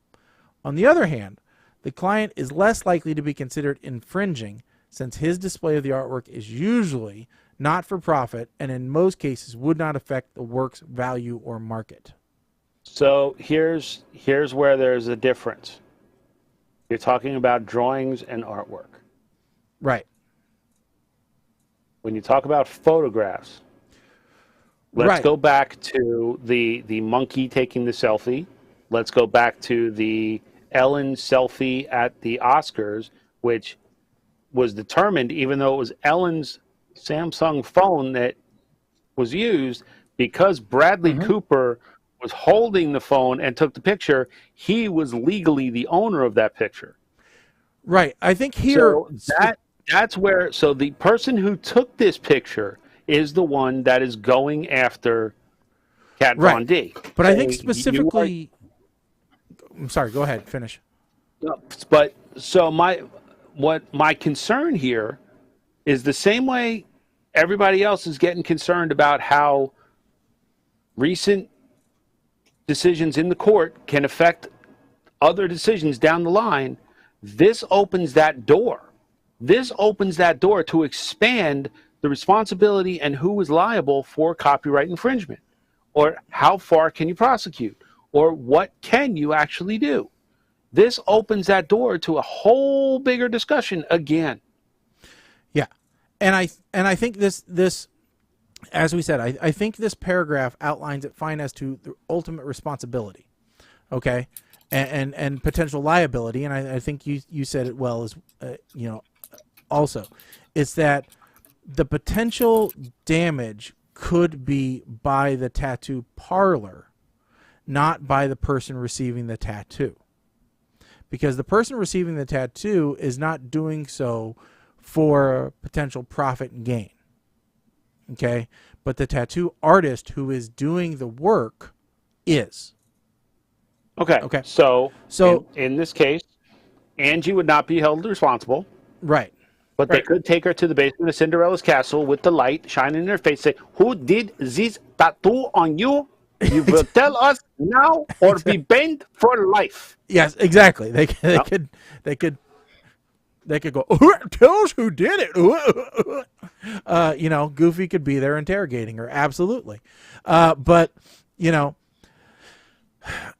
On the other hand, the client is less likely to be considered infringing since his display of the artwork is usually not for profit and in most cases would not affect the work's value or market. So here's where there's a difference. You're talking about drawings and artwork. Right. When you talk about photographs, let's Right. go back to the monkey taking the selfie. Let's go back to the Ellen selfie at the Oscars, which was determined, even though it was Ellen's Samsung phone that was used, because Bradley Cooper was holding the phone and took the picture, he was legally the owner of that picture. Right. I think here So that's where, so the person who took this picture is the one that is going after Kat Right. Von D. But I think Saying, specifically, I'm sorry, go ahead, finish. But so my concern here is the same way everybody else is getting concerned about how recent decisions in the court can affect other decisions down the line. This opens that door. This opens that door to expand the responsibility and who is liable for copyright infringement, or how far can you prosecute, or what can you actually do. This opens that door to a whole bigger discussion again. Yeah. And I think this as we said, I think this paragraph outlines it fine as to the ultimate responsibility. Okay? And potential liability, and I think you said it well as also. It's that the potential damage could be by the tattoo parlor, not by the person receiving the tattoo. Because the person receiving the tattoo is not doing so for potential profit and gain. Okay? But the tattoo artist who is doing the work is. Okay. So in this case, Angie would not be held responsible. Right. But they could take her to the basement of Cinderella's castle with the light shining in her face, say, "Who did this tattoo on you? You will tell us now or be banned for life." Yes, exactly. They could go, "Tell us who did it." Goofy could be there interrogating her. Absolutely. But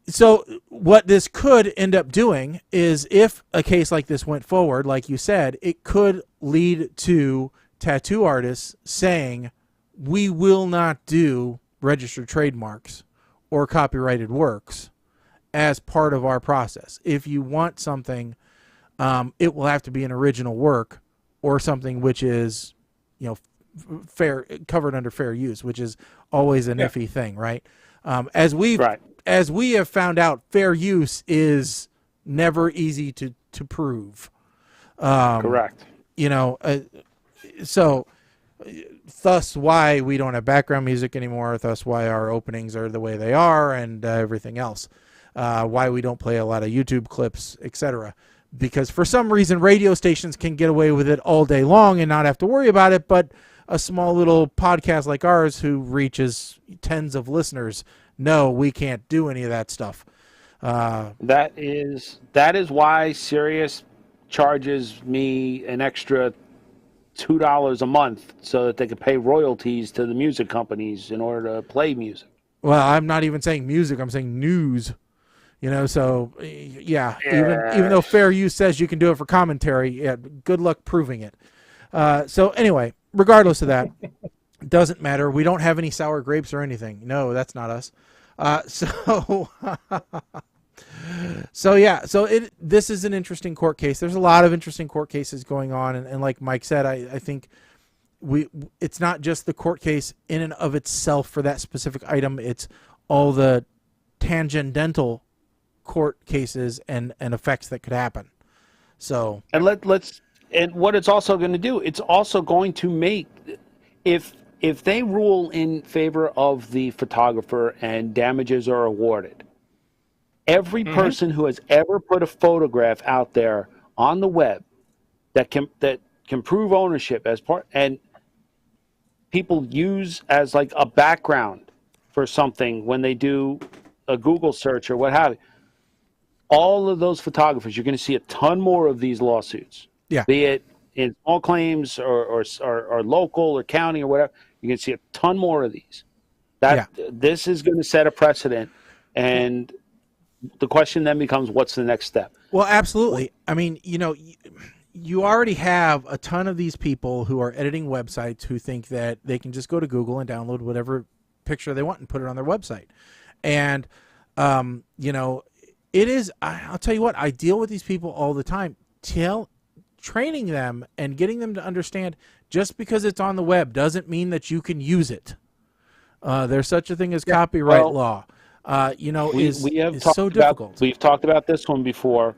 so what this could end up doing is, if a case like this went forward, like you said, it could lead to tattoo artists saying, we will not do registered trademarks or copyrighted works as part of our process. If you want something, it will have to be an original work or something which is, fair, covered under fair use, which is always an iffy thing, right? As we have found out, fair use is never easy to prove. Correct. So thus why we don't have background music anymore, thus why our openings are the way they are, and everything else. Why we don't play a lot of YouTube clips, etc. Because for some reason radio stations can get away with it all day long and not have to worry about it, but a small little podcast like ours who reaches tens of listeners, no, we can't do any of that stuff. That is why Sirius charges me an extra $2 a month so that they can pay royalties to the music companies in order to play music. Well, I'm not even saying music, I'm saying news. So yeah, even though fair use says you can do it for commentary, yeah, good luck proving it. So anyway, regardless of that, doesn't matter. We don't have any sour grapes or anything. No, that's not us. This is an interesting court case. There's a lot of interesting court cases going on, and like Mike said, I think it's not just the court case in and of itself for that specific item. It's all the tangential court cases and effects that could happen. So and and what it's also going to do, it's also going to make, if they rule in favor of the photographer and damages are awarded, every person who has ever put a photograph out there on the web that can prove ownership as part, and people use as like a background for something when they do a Google search or what have you, all of those photographers, you're going to see a ton more of these lawsuits. Yeah. Be it in small claims or local or county or whatever, you're going to see a ton more of these. This is going to set a precedent, and the question then becomes, what's the next step? Well, absolutely. I mean, you already have a ton of these people who are editing websites who think that they can just go to Google and download whatever picture they want and put it on their website. And, it is, I'll tell you what, I deal with these people all the time. Training them and getting them to understand just because it's on the web doesn't mean that you can use it. There's such a thing as copyright law. Is so difficult. We've talked about this one before.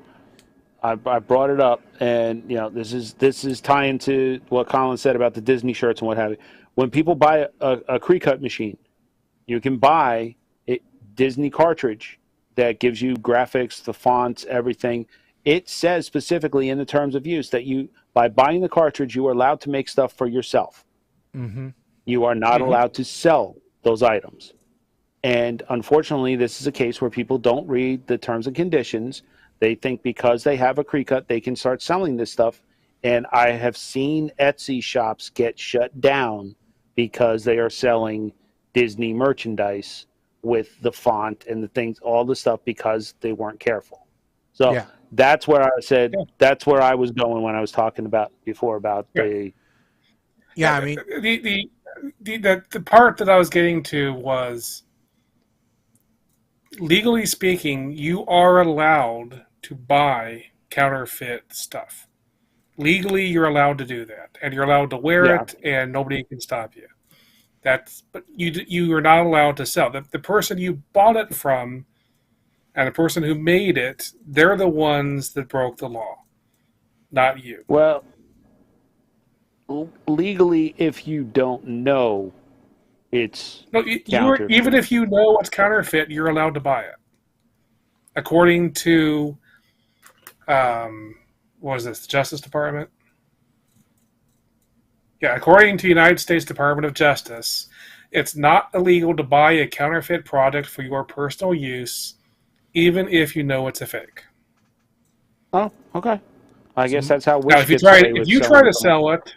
I brought it up, and this is tying to what Colin said about the Disney shirts and what have you. When people buy a Cricut machine, you can buy a Disney cartridge that gives you graphics, the fonts, everything. It says specifically in the terms of use that by buying the cartridge, you are allowed to make stuff for yourself. Mm-hmm. You are not allowed to sell those items. And unfortunately, this is a case where people don't read the terms and conditions. They think because they have a Cricut, they can start selling this stuff. And I have seen Etsy shops get shut down because they are selling Disney merchandise with the font and the things, all the stuff, because they weren't careful. So that's where I said, that's where I was going when I was talking about before about the... Yeah, I mean... The part that I was getting to was, legally speaking, you are allowed to buy counterfeit stuff. Legally, you're allowed to do that, and you're allowed to wear it, and nobody can stop you. But you are not allowed to sell. The person you bought it from and the person who made it, they're the ones that broke the law, not you. Well, legally, if you don't know, it's even if you know it's counterfeit, you're allowed to buy it. According to, what was this, the Justice Department? Yeah, according to the United States Department of Justice, it's not illegal to buy a counterfeit product for your personal use, even if you know it's a fake. Oh, okay. I guess that's how. Now, if you try to sell it,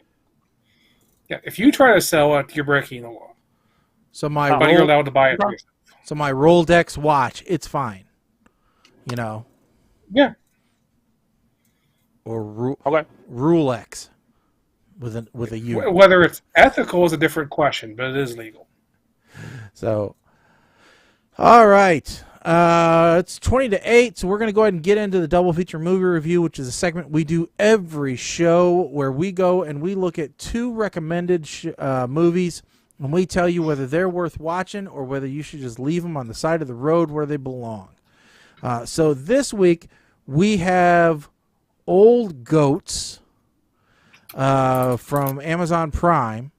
if you try to sell it, you're breaking the law. So but you're allowed to buy it for yourself. So my Rolex watch, it's fine. Yeah. Or Rolex with a U. Whether it's ethical is a different question, but it is legal. So, all right. It's 7:50, so we're going to go ahead and get into the double feature movie review, which is a segment we do every show where we go and we look at two recommended movies, and we tell you whether they're worth watching or whether you should just leave them on the side of the road where they belong. So this week we have Old Goats from Amazon Prime,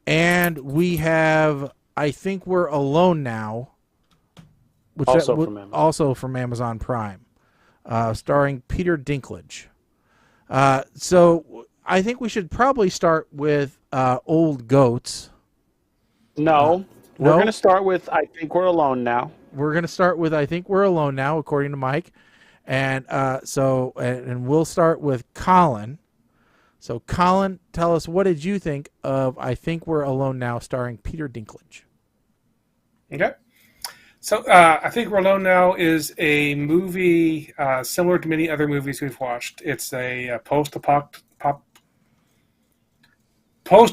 and we have I Think We're Alone Now, which also from Amazon Prime, starring Peter Dinklage. So I think we should probably start with Old Goats. No, we're going to start with I Think We're Alone Now. We're going to start with I Think We're Alone Now, according to Mike. And and we'll start with Colin. So Colin, tell us, what did you think of I Think We're Alone Now, starring Peter Dinklage? Okay. So I think We're Alone Now is a movie similar to many other movies we've watched. It's a post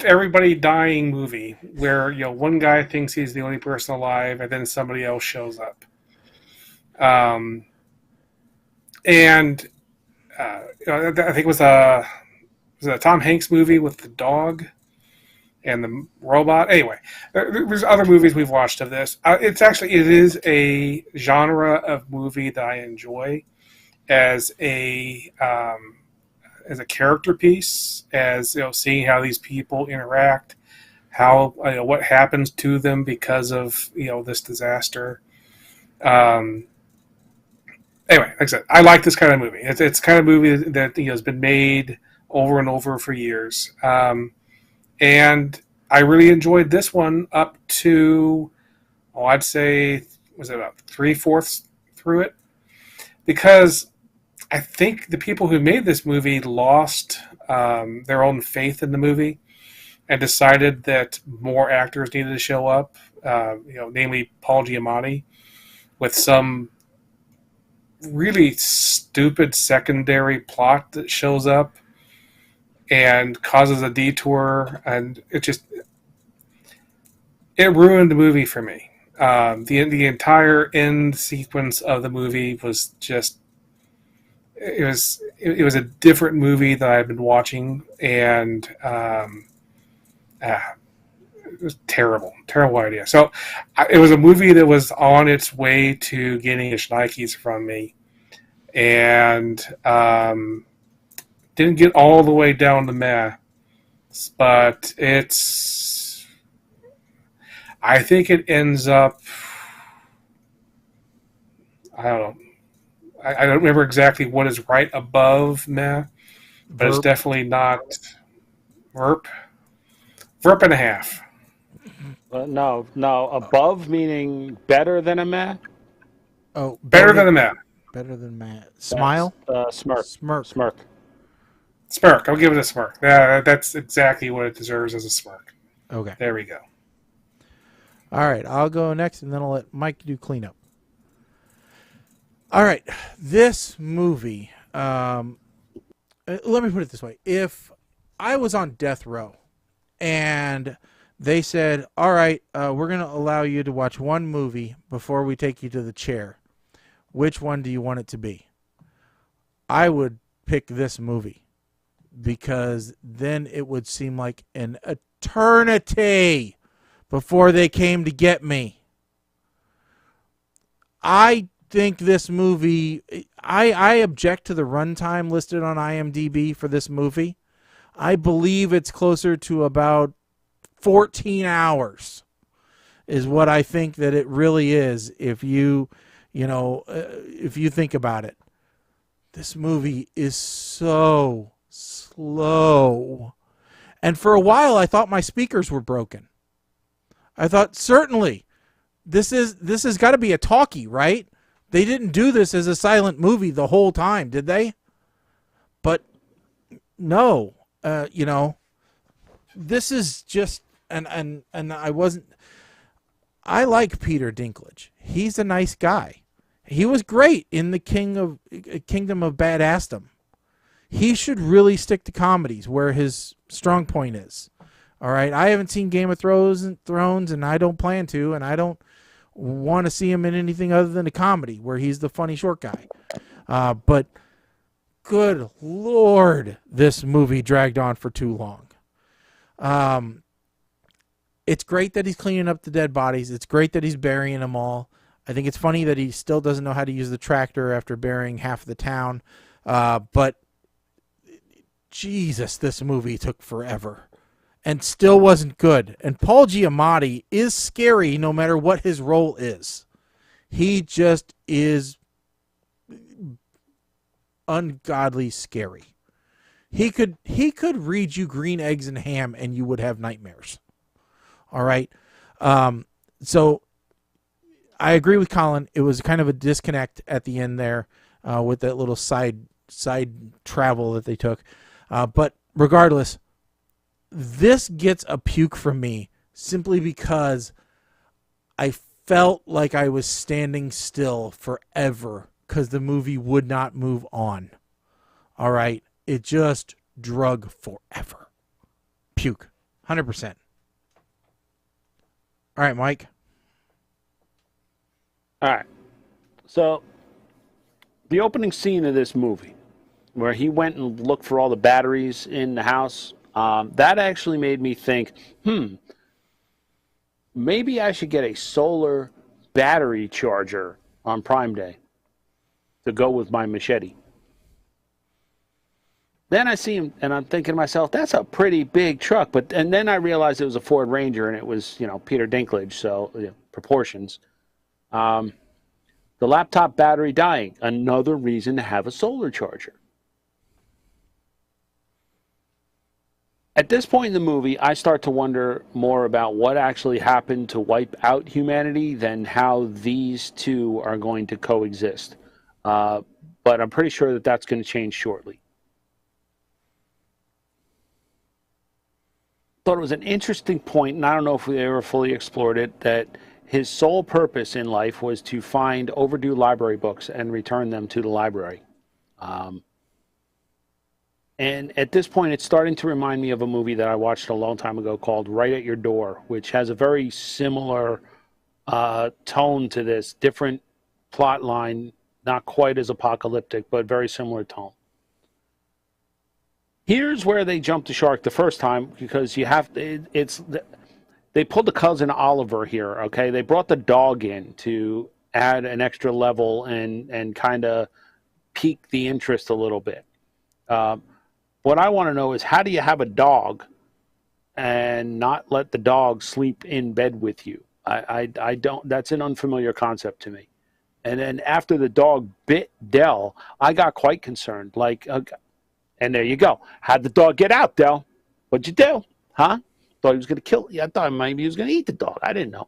everybody dying movie where one guy thinks he's the only person alive and then somebody else shows up. And I think it was a Tom Hanks movie with the dog and the robot. Anyway, there's other movies we've watched of this. It is a genre of movie that I enjoy as a character piece, as seeing how these people interact, how what happens to them because of this disaster. Anyway, like I said, I like this kind of movie. It's kind of movie that has been made over and over for years, and I really enjoyed this one up to, I'd say, was it about 3/4 through it, because I think the people who made this movie lost their own faith in the movie and decided that more actors needed to show up, namely Paul Giamatti, with some really stupid secondary plot that shows up and causes a detour, and it ruined the movie for me. The entire end sequence of the movie was just it was a different movie that I've been watching, and it was terrible idea. So it was a movie that was on its way to getting a shnikes from me, and didn't get all the way down to meh, but I think it ends up, I don't know, I don't remember exactly what is right above meh, but it's definitely not Verp and a half. No, above meaning better than a meh? Oh, better than a meh. Better than meh. Smile? Smirk. Smirk. I'll give it a smirk. That's exactly what it deserves, as a smirk. Okay. There we go. All right, I'll go next, and then I'll let Mike do cleanup. All right, this movie, let me put it this way. If I was on death row and they said, all right, we're going to allow you to watch one movie before we take you to the chair, which one do you want it to be? I would pick this movie, because then it would seem like an eternity before they came to get me. I think this movie, I object to the runtime listed on IMDb for this movie. I believe it's closer to about 14 hours is what I think that it really is, if you think about it. This movie is so slow. And for a while I thought my speakers were broken. I thought, certainly this has got to be a talkie, right? They didn't do this as a silent movie the whole time, did they? But no, this is just, and I like Peter Dinklage. He's a nice guy. He was great in the Kingdom of Badassdom. He should really stick to comedies where his strong point is. All right, I haven't seen Game of Thrones, and I don't plan to, and I don't want to see him in anything other than a comedy where he's the funny short guy. But good Lord, this movie dragged on for too long. It's great that he's cleaning up the dead bodies. It's great that he's burying them all. I think it's funny that he still doesn't know how to use the tractor after burying half of the town. But Jesus, this movie took forever and still wasn't good. And Paul Giamatti is scary no matter what his role is. He just is ungodly scary. He could read you Green Eggs and Ham and you would have nightmares. All right. So I agree with Colin. It was kind of a disconnect at the end there with that little side travel that they took. But regardless, this gets a puke from me simply because I felt like I was standing still forever because the movie would not move on. All right. It just drug forever. Puke. 100%. All right, Mike. All right. So, the opening scene of this movie, where he went and looked for all the batteries in the house, that actually made me think, maybe I should get a solar battery charger on Prime Day to go with my machete. Then I see him, and I'm thinking to myself, that's a pretty big truck. And then I realized it was a Ford Ranger, and it was, Peter Dinklage, so proportions. The laptop battery dying, another reason to have a solar charger. At this point in the movie, I start to wonder more about what actually happened to wipe out humanity than how these two are going to coexist. But I'm pretty sure that that's going to change shortly. Thought it was an interesting point, and I don't know if we ever fully explored it, that his sole purpose in life was to find overdue library books and return them to the library. And at this point, it's starting to remind me of a movie that I watched a long time ago called Right at Your Door, which has a very similar tone to this, different plot line, not quite as apocalyptic, but very similar tone. Here's where they jumped the shark the first time, because they pulled the cousin Oliver here, okay? They brought the dog in to add an extra level and kind of pique the interest a little bit. What I want to know is, how do you have a dog and not let the dog sleep in bed with you? I don't. That's an unfamiliar concept to me. And then after the dog bit Del, I got quite concerned. Like, and there you go. How'd the dog get out, Del? What'd you do? Huh? Thought he was going to kill you. I thought maybe he was going to eat the dog. I didn't know.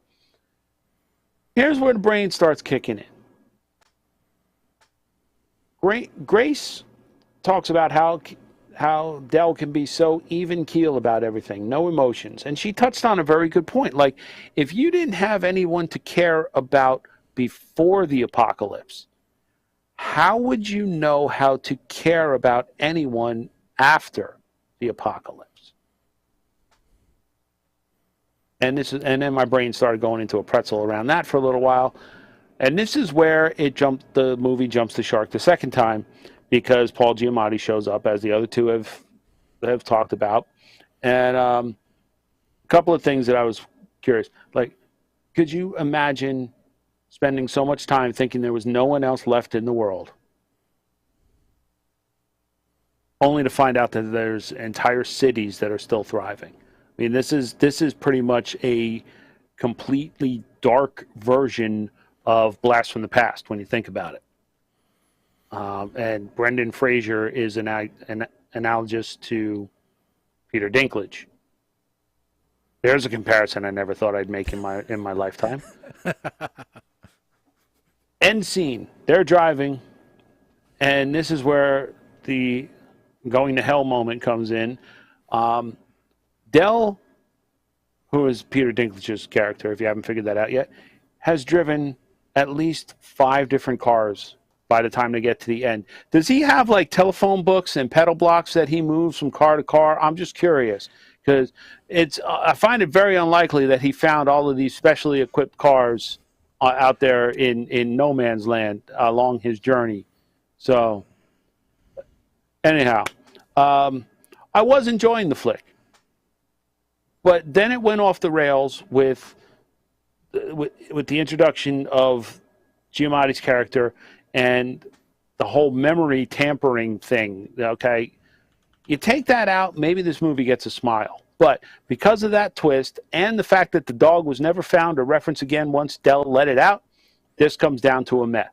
Here's where the brain starts kicking in. Grace talks about how Del can be so even keel about everything, no emotions. And she touched on a very good point. Like, if you didn't have anyone to care about before the apocalypse, how would you know how to care about anyone after the apocalypse? And then my brain started going into a pretzel around that for a little while. And this is where the movie jumps the shark the second time, because Paul Giamatti shows up, as the other two have talked about. And a couple of things that I was curious. Like, could you imagine spending so much time thinking there was no one else left in the world, only to find out that there's entire cities that are still thriving? I mean, this is pretty much a completely dark version of Blast from the Past when you think about it. And Brendan Fraser is an analogous to Peter Dinklage. There's a comparison I never thought I'd make in my lifetime. End scene. They're driving, and this is where the going to hell moment comes in. Del, who is Peter Dinklage's character, if you haven't figured that out yet, has driven at least 5 different cars by the time they get to the end. Does he have like telephone books and pedal blocks that he moves from car to car? I'm just curious, because I find it very unlikely that he found all of these specially equipped cars out there in no man's land along his journey. So anyhow, I was enjoying the flick, but then it went off the rails with the introduction of Giamatti's character and the whole memory tampering thing. Okay, you take that out, maybe this movie gets a smile. But because of that twist and the fact that the dog was never found or referenced again once Del let it out, this comes down to a meh.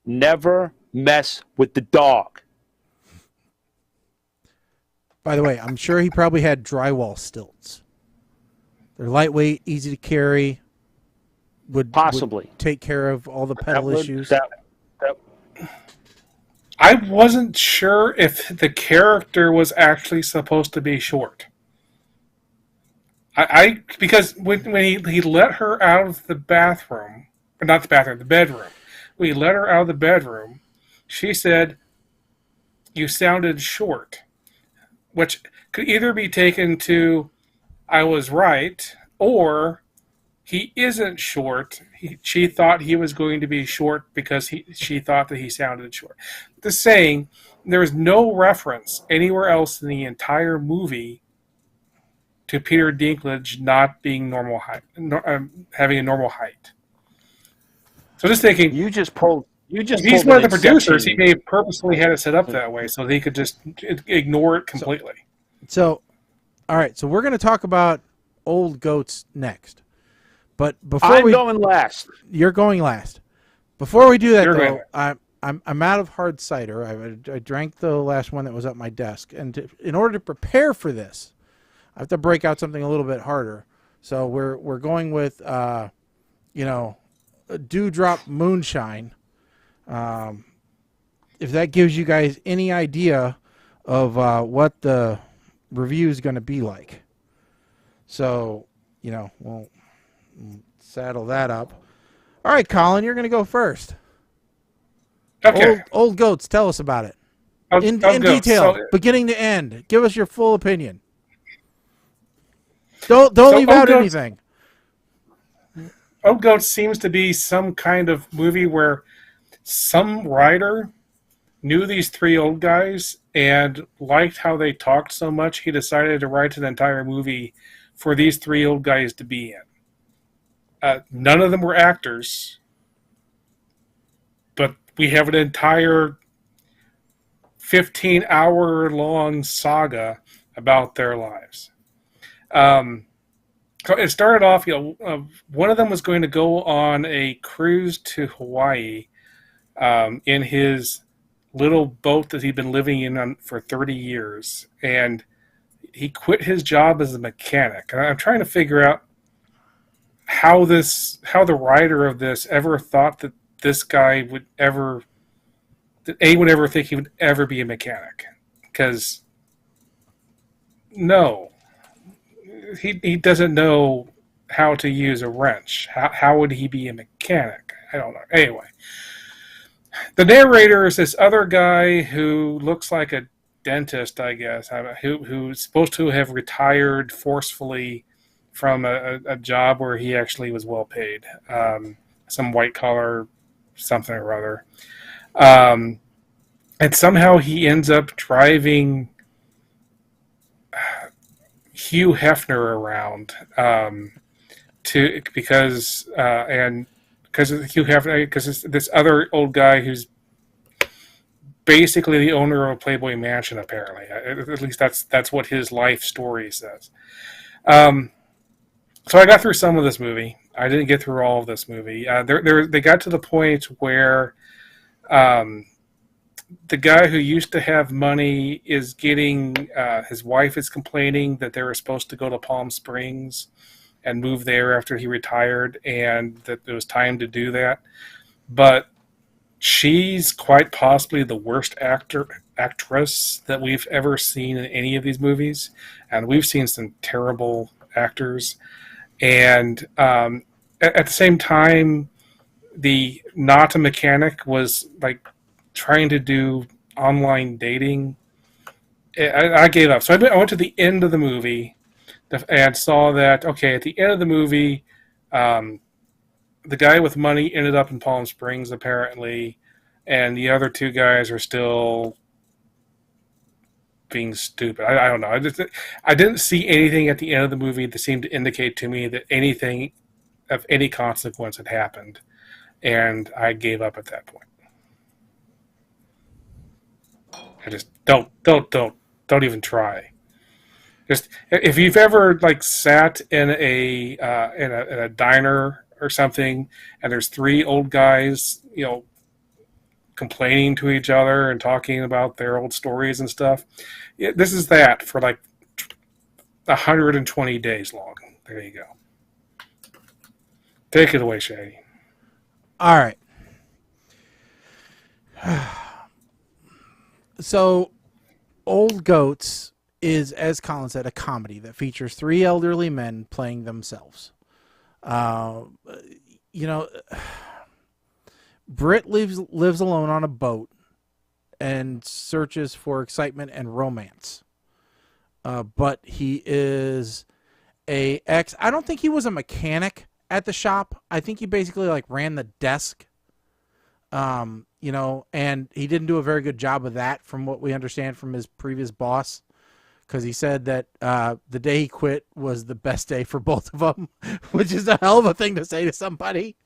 Never mess with the dog. By the way, I'm sure he probably had drywall stilts. They're lightweight, easy to carry. Would take care of all the pedal issues. I wasn't sure if the character was actually supposed to be short. I because when he let her out of the bathroom, or not the bathroom, the bedroom. When he let her out of the bedroom, she said, "You sounded short," which could either be taken to "I was right" or "he isn't short." She thought he was going to be short because she thought that he sounded short. The saying, there is no reference anywhere else in the entire movie to Peter Dinklage not being normal height, having a normal height. So just thinking, You just pulled. if he's one of the producers, he may have purposely had it set up that way so they could just ignore it completely. So, all right. So we're going to talk about old goats next. But before I'm going last. You're going last. Before we do that, You're though, going I'm out of hard cider. I drank the last one that was at my desk, and in order to prepare for this, I have to break out something a little bit harder. So we're going with a Dewdrop Moonshine. If that gives you guys any idea of what the review is going to be like. So, we'll saddle that up. All right, Colin, you're going to go first. Okay. Old goats, tell us about it. In Goats. detail, So, beginning to end. Give us your full opinion. Don't leave out anything. Old Goats seems to be some kind of movie where some writer knew these three old guys and liked how they talked so much, he decided to write an entire movie for these three old guys to be in. None of them were actors, but we have an entire 15-hour-long saga about their lives. It started off, one of them was going to go on a cruise to Hawaii in his little boat that he'd been living in for 30 years. And he quit his job as a mechanic. And I'm trying to figure out how the writer of this ever thought that this guy would ever, that anyone ever think he would ever be a mechanic. Because, no. He doesn't know how to use a wrench. How would he be a mechanic? I don't know. Anyway, the narrator is this other guy who looks like a dentist, I guess, who's supposed to have retired forcefully from a job where he actually was well paid, some white collar something or other, and somehow he ends up driving Hugh Hefner around because Hugh Hefner, because this other old guy who's basically the owner of a Playboy mansion, apparently. At least that's what his life story says. So I got through some of this movie. I didn't get through all of this movie. They got to the point where the guy who used to have money is getting, his wife is complaining that they were supposed to go to Palm Springs and move there after he retired, and that it was time to do that. But she's quite possibly the worst actress that we've ever seen in any of these movies, and we've seen some terrible actors. And at the same time, the not a mechanic was like trying to do online dating. I gave up. So I went to the end of the movie and saw that, okay, at the end of the movie, the guy with money ended up in Palm Springs, apparently, and the other two guys are still being stupid. I don't know. I didn't see anything at the end of the movie that seemed to indicate to me that anything of any consequence had happened, and I gave up at that point. I just don't even try. Just if you've ever like sat in a diner or something, and there's three old guys, complaining to each other and talking about their old stories and stuff. This is that for like 120 days long. There you go. Take it away, Shaggy. All right. So, Old Goats is, as Colin said, a comedy that features three elderly men playing themselves. You know, Britt lives alone on a boat and searches for excitement and romance. But he is I don't think he was a mechanic at the shop. I think he basically like ran the desk. You know, and he didn't do a very good job of that from what we understand from his previous boss. Because he said that the day he quit was the best day for both of them, which is a hell of a thing to say to somebody.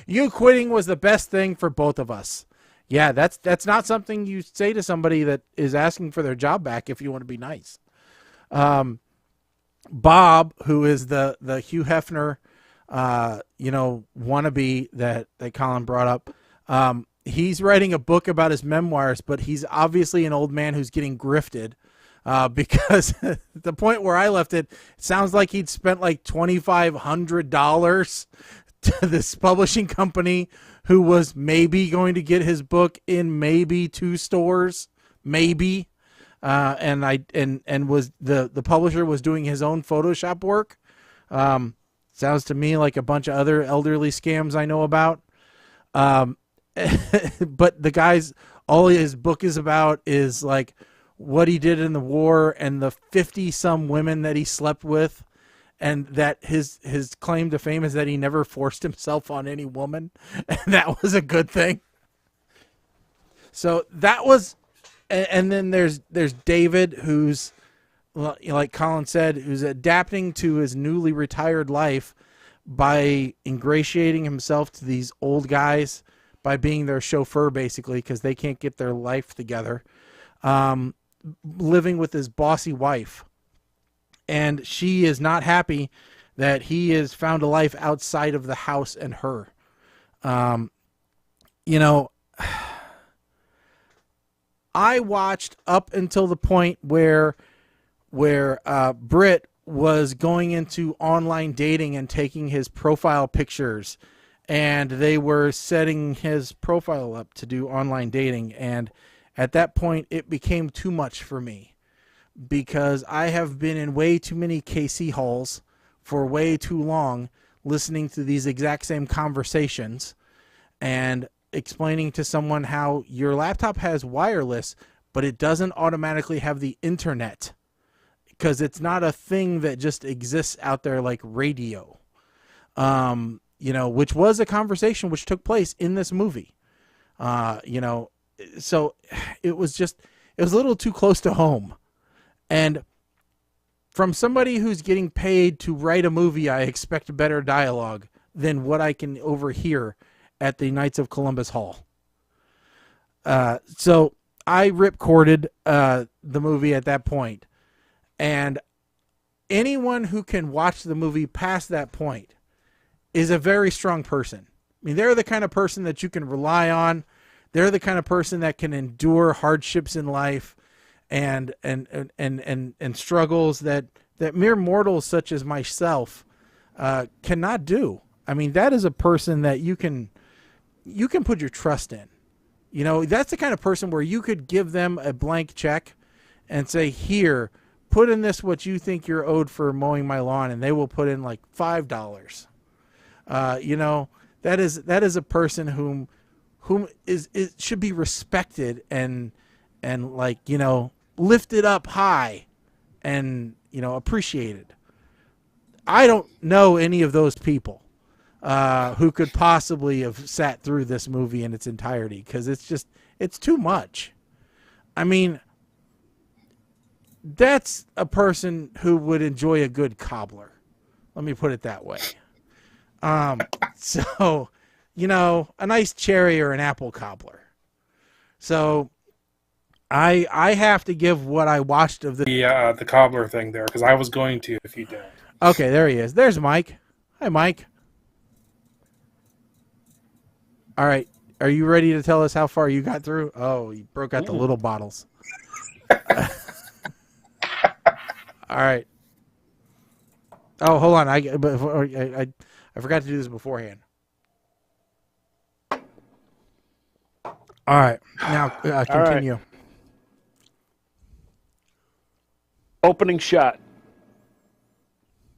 You quitting was the best thing for both of us. Yeah, that's not something you say to somebody that is asking for their job back if you want to be nice. Bob, who is the Hugh Hefner, you know, wannabe that Colin brought up, he's writing a book about his memoirs, but he's obviously an old man who's getting grifted. Because the point where I left it, sounds like he'd spent like $2,500 to this publishing company who was maybe going to get his book in maybe 2 stores, maybe. And was the publisher was doing his own Photoshop work. Sounds to me like a bunch of other elderly scams I know about. But the guy's, all his book is about is like what he did in the war and the 50-some women that he slept with, and that his claim to fame is that he never forced himself on any woman, and that was a good thing. So that was, and then there's David, who's, like Colin said, who's adapting to his newly retired life by ingratiating himself to these old guys by being their chauffeur, basically, because they can't get their life together. Living with his bossy wife, and she is not happy that he has found a life outside of the house and her. You know, I watched up until the point where Britt was going into online dating and taking his profile pictures, and they were setting his profile up to do online dating, and at that point, it became too much for me, because I have been in way too many KC halls for way too long, listening to these exact same conversations and explaining to someone how your laptop has wireless, but it doesn't automatically have the internet, because it's not a thing that just exists out there like radio, you know, which was a conversation which took place in this movie, you know. So it was a little too close to home. And from somebody who's getting paid to write a movie, I expect better dialogue than what I can overhear at the Knights of Columbus Hall. So I ripcorded the movie at that point. And anyone who can watch the movie past that point is a very strong person. I mean, they're the kind of person that you can rely on. They're the kind of person that can endure hardships in life and struggles that mere mortals such as myself cannot do. I mean, that is a person that you can put your trust in. You know, that's the kind of person where you could give them a blank check and say, here, put in this what you think you're owed for mowing my lawn, and they will put in like $5. You know, that is a person whom is should be respected and like, you know, lifted up high and, you know, appreciated. I don't know any of those people who could possibly have sat through this movie in its entirety, because it's too much. I mean, that's a person who would enjoy a good cobbler. Let me put it that way. So, you know, a nice cherry or an apple cobbler. So I have to give what I watched of the cobbler thing there, because I was going to if you don't. Okay, there he is. There's Mike. Hi, Mike. All right. Are you ready to tell us how far you got through? Oh, you broke out the little bottles. All right. Oh, hold on. I forgot to do this beforehand. All right. Now continue. Opening shot.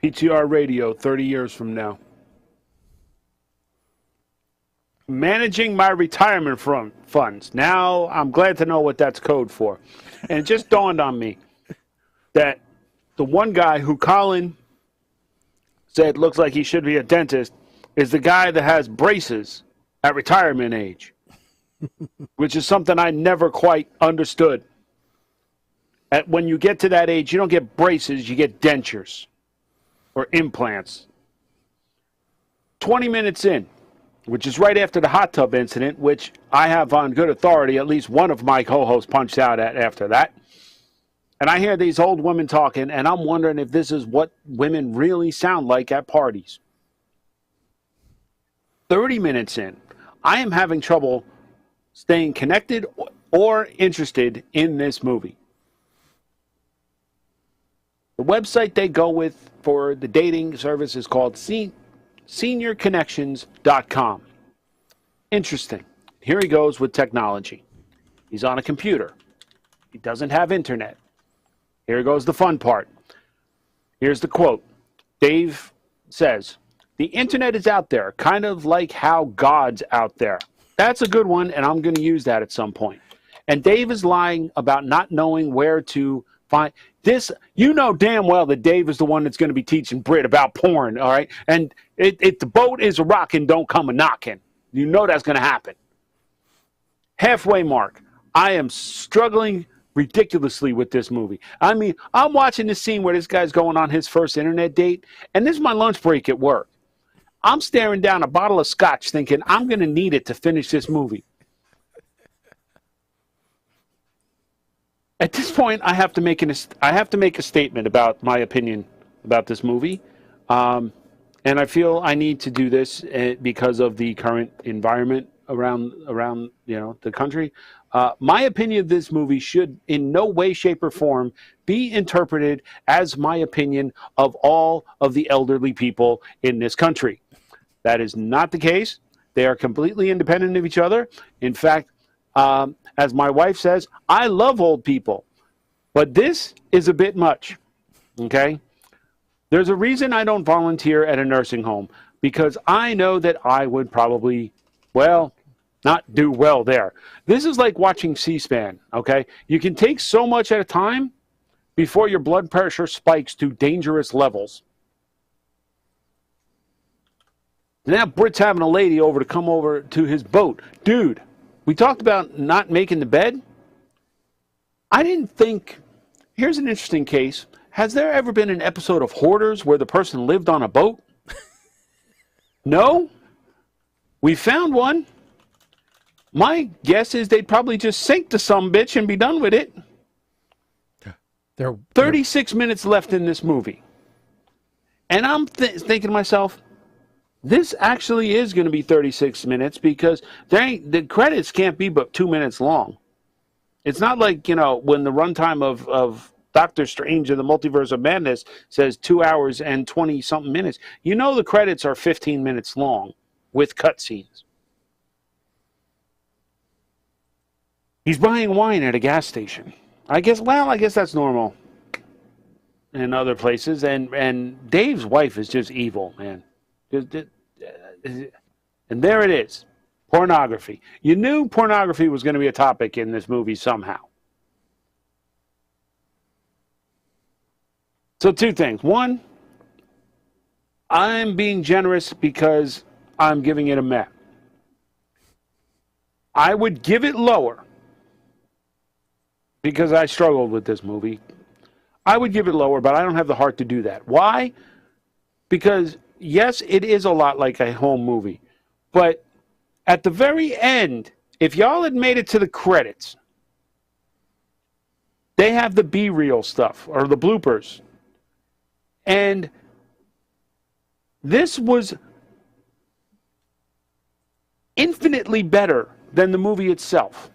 PTR Radio 30 years from now. Managing my retirement funds. Now, I'm glad to know what that's code for. And it just dawned on me that the one guy who Colin said looks like he should be a dentist is the guy that has braces at retirement age, which is something I never quite understood. When you get to that age, you don't get braces, you get dentures or implants. 20 minutes in, which is right after the hot tub incident, which I have on good authority, at least one of my co-hosts punched out at after that. And I hear these old women talking, and I'm wondering if this is what women really sound like at parties. 30 minutes in, I am having trouble staying connected or interested in this movie. The website they go with for the dating service is called seniorconnections.com. Interesting. Here he goes with technology. He's on a computer. He doesn't have internet. Here goes the fun part. Here's the quote. Dave says, "The internet is out there, kind of like how God's out there." That's a good one, and I'm going to use that at some point. And Dave is lying about not knowing where to find this. You know damn well that Dave is the one that's going to be teaching Brit about porn, all right? And if the boat is a rocking, don't come a knocking. You know that's going to happen. Halfway mark. I am struggling ridiculously with this movie. I mean, I'm watching this scene where this guy's going on his first internet date, and this is my lunch break at work. I'm staring down a bottle of scotch thinking I'm going to need it to finish this movie. At this point, I have to make a statement about my opinion about this movie, and I feel I need to do this because of the current environment around the country. My opinion of this movie should in no way, shape, or form be interpreted as my opinion of all of the elderly people in this country. That is not the case. They are completely independent of each other. In fact, as my wife says, I love old people, but this is a bit much, okay? There's a reason I don't volunteer at a nursing home, because I know that I would probably, not do well there. This is like watching C-SPAN, okay? You can take so much at a time before your blood pressure spikes to dangerous levels. Now Britt's having a lady over to come over to his boat. Dude, we talked about not making the bed. I didn't think... Here's an interesting case. Has there ever been an episode of Hoarders where the person lived on a boat? No? We found one. My guess is they'd probably just sink to some bitch and be done with it. 36 minutes left in this movie. And I'm thinking to myself, this actually is going to be 36 minutes because the credits can't be but 2 minutes long. It's not like, when the runtime of Doctor Strange and the Multiverse of Madness says 2 hours and 20-something minutes. The credits are 15 minutes long with cutscenes. He's buying wine at a gas station. I guess that's normal in other places. And Dave's wife is just evil, man. And there it is. Pornography. You knew pornography was going to be a topic in this movie somehow. So 2 things. One, I'm being generous because I'm giving it a meh. I would give it lower because I struggled with this movie. I would give it lower, but I don't have the heart to do that. Why? Because, yes, it is a lot like a home movie. But at the very end, if y'all had made it to the credits, they have the B-reel stuff, or the bloopers. And this was infinitely better than the movie itself.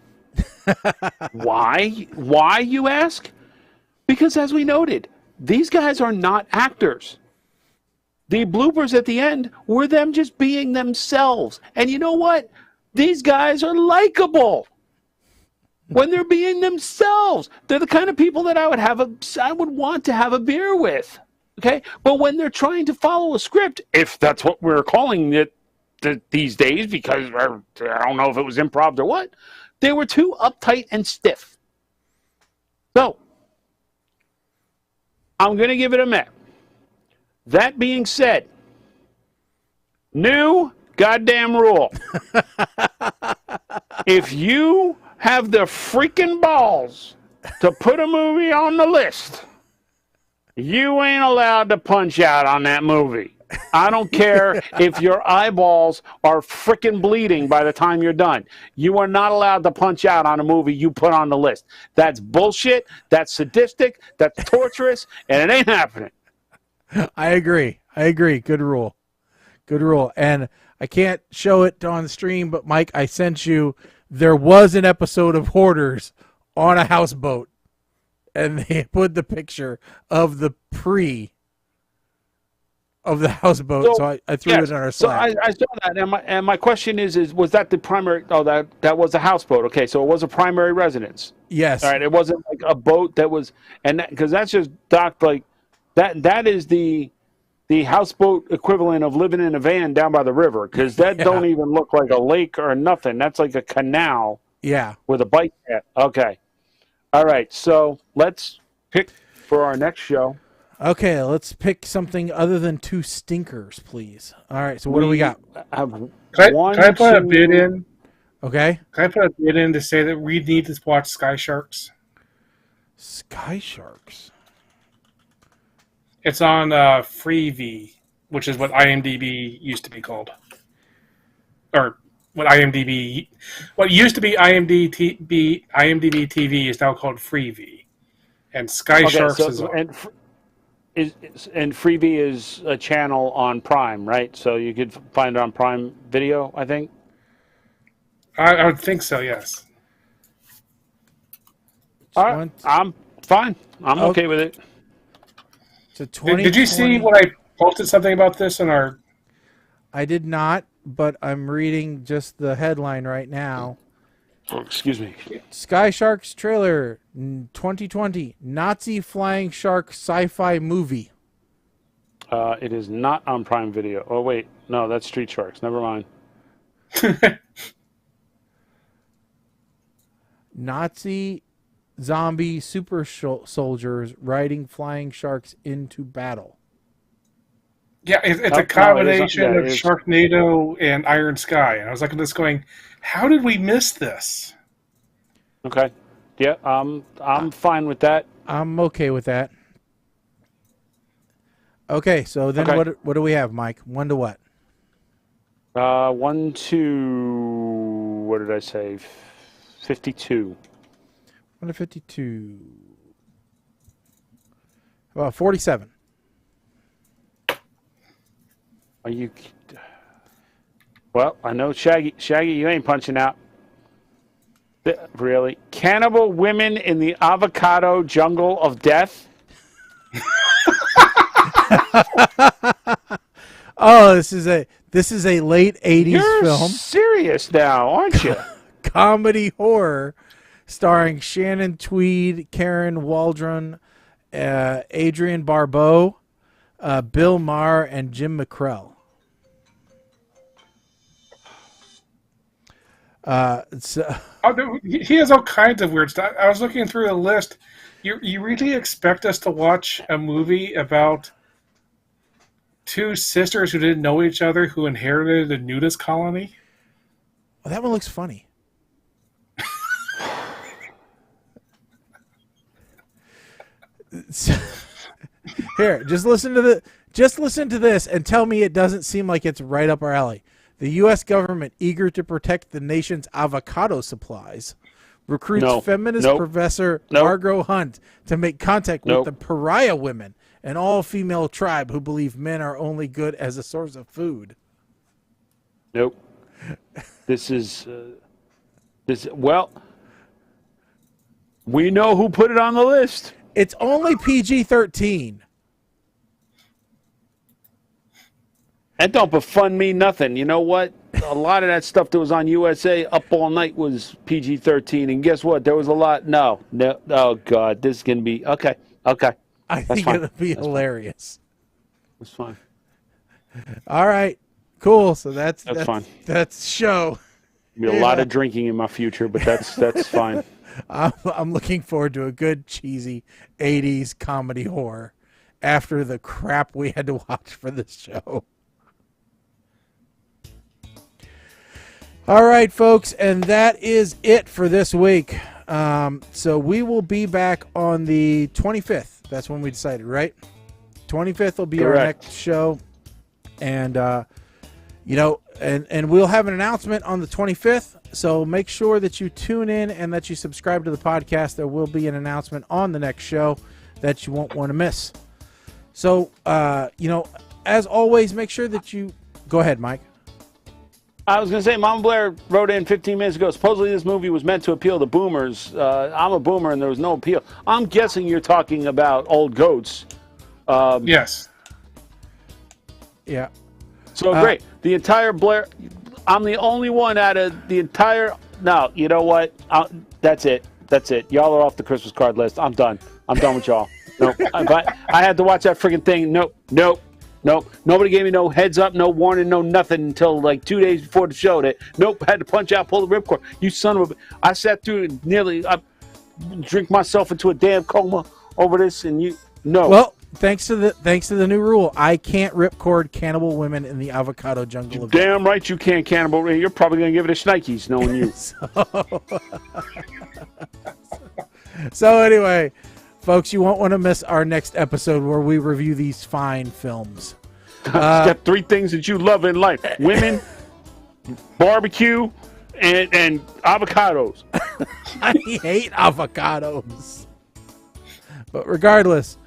Why? Why, you ask? Because as we noted, these guys are not actors. The bloopers at the end were them just being themselves. And you know what? These guys are likable. when they're being themselves. They're the kind of people that I would want to have a beer with. Okay, but when they're trying to follow a script, if that's what we're calling it these days, because I don't know if it was improv or what, they were too uptight and stiff. So I'm going to give it a meh. That being said, new goddamn rule. If you have the freaking balls to put a movie on the list, you ain't allowed to punch out on that movie. I don't care if your eyeballs are freaking bleeding by the time you're done. You are not allowed to punch out on a movie you put on the list. That's bullshit. That's sadistic. That's torturous. And it ain't happening. I agree. Good rule. And I can't show it on the stream, but Mike, I sent you, there was an episode of Hoarders on a houseboat, and they put the picture of the of the houseboat, so I threw it on our Slack. So I saw that, and my question is was that the primary? Oh, that was a houseboat. Okay, so it was a primary residence. Yes. All right, it wasn't like a boat that was, and because that's just docked like that. That is the houseboat equivalent of living in a van down by the river, because that don't even look like a lake or nothing. That's like a canal. Yeah. With a bike path. Okay. All right. So let's pick for our next show. Okay, let's pick something other than two stinkers, please. All right. So what do we got? Can I put a bid in? Okay. Can I put a bid in to say that we need to watch Sky Sharks? Sky Sharks. It's on Freevee, which is what IMDb used to be called, or what used to be IMDb TV is now called Freevee, and Sky Sharks is on. And Freevee is a channel on Prime, right? So you could find it on Prime Video, I think. I would think so. Yes. All right, I'm fine. I'm okay with it. So did you see when I posted something about this in our? I did not, but I'm reading just the headline right now. Oh, excuse me. Sky Sharks trailer 2020 Nazi flying shark sci-fi movie. It is not on Prime Video. Oh wait, no, that's Street Sharks. Never mind. Nazi zombie super soldiers riding flying sharks into battle. Yeah, it's a combination of Sharknado and Iron Sky. And I was looking at this going, how did we miss this? Okay. Yeah, I'm fine with that. I'm okay with that. Okay, so then what do we have, Mike? 1 to what? 1 to, what did I say? 52. 1 to 52. Well, 47. Are you? Well, I know Shaggy, you ain't punching out. Really? Cannibal women in the avocado jungle of death? Oh, this is a late 80s You're film. Serious now, aren't you? Comedy horror starring Shannon Tweed, Karen Waldron, Adrienne Barbeau, Bill Maher, and Jim McCrell. He has all kinds of weird stuff. I was looking through the list. You really expect us to watch a movie about two sisters who didn't know each other who inherited a nudist colony? Well, that one looks funny. Here, just listen to this and tell me it doesn't seem like it's right up our alley. The U.S. government, eager to protect the nation's avocado supplies, recruits feminist professor Margot Hunt to make contact with the pariah women, an all-female tribe who believe men are only good as a source of food. Nope. Well, we know who put it on the list. It's only PG-13. That don't befund me nothing. You know what? a lot of that stuff that was on USA Up All Night was PG-13, and guess what? There was a lot. No. Oh God, this is gonna be okay. I think fine. it'll be hilarious. That's fine. All right, cool. So that's fine. That's show. Be a lot of drinking in my future, but that's fine. I'm looking forward to a good cheesy 80s comedy horror after the crap we had to watch for this show. All right, folks, and that is it for this week. So we will be back on the 25th. That's when we decided, right? 25th will be Correct. our next show. And, and we'll have an announcement on the 25th. So make sure that you tune in and that you subscribe to the podcast. There will be an announcement on the next show that you won't want to miss. So, as always, make sure that you go ahead, Mike. I was going to say, Mama Blair wrote in 15 minutes ago, supposedly this movie was meant to appeal to boomers. I'm a boomer and there was no appeal. I'm guessing you're talking about Old Goats. Yes. Yeah. So great. The entire Blair, I'm the only one out of the entire, no, you know what? That's it. Y'all are off the Christmas card list. I'm done with y'all. Nope. I had to watch that freaking thing. Nope. Nobody gave me no heads up, no warning, no nothing until like 2 days before the show. Nope, had to punch out, pull the ripcord. You son of a... I sat through and nearly drink myself into a damn coma over this, and you... No. Well, thanks to the new rule, I can't ripcord cannibal women in the avocado jungle. Damn right you can't, cannibal. You're probably going to give it a shnikes, knowing you. So anyway... Folks, you won't want to miss our next episode where we review these fine films. Got three things that you love in life: women, barbecue, and avocados. I hate avocados. But regardless,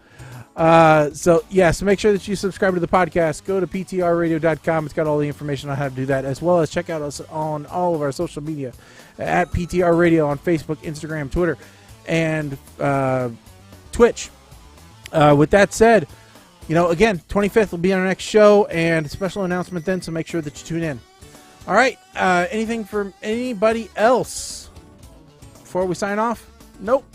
so make sure that you subscribe to the podcast. Go to ptrradio.com. It's got all the information on how to do that, as well as check out us on all of our social media at PTR Radio on Facebook, Instagram, Twitter, and Twitch. With that said, again, 25th will be our next show and a special announcement then, so make sure that you tune in. All right, anything from anybody else before we sign off? Nope.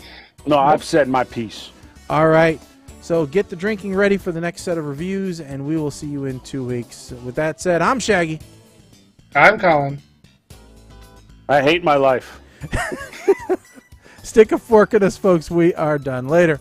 No, I've said my piece. All right, so get the drinking ready for the next set of reviews, and we will see you in 2 weeks. With that said, I'm Shaggy. I'm Colin. I hate my life. Stick a fork in us, folks. We are done. Later.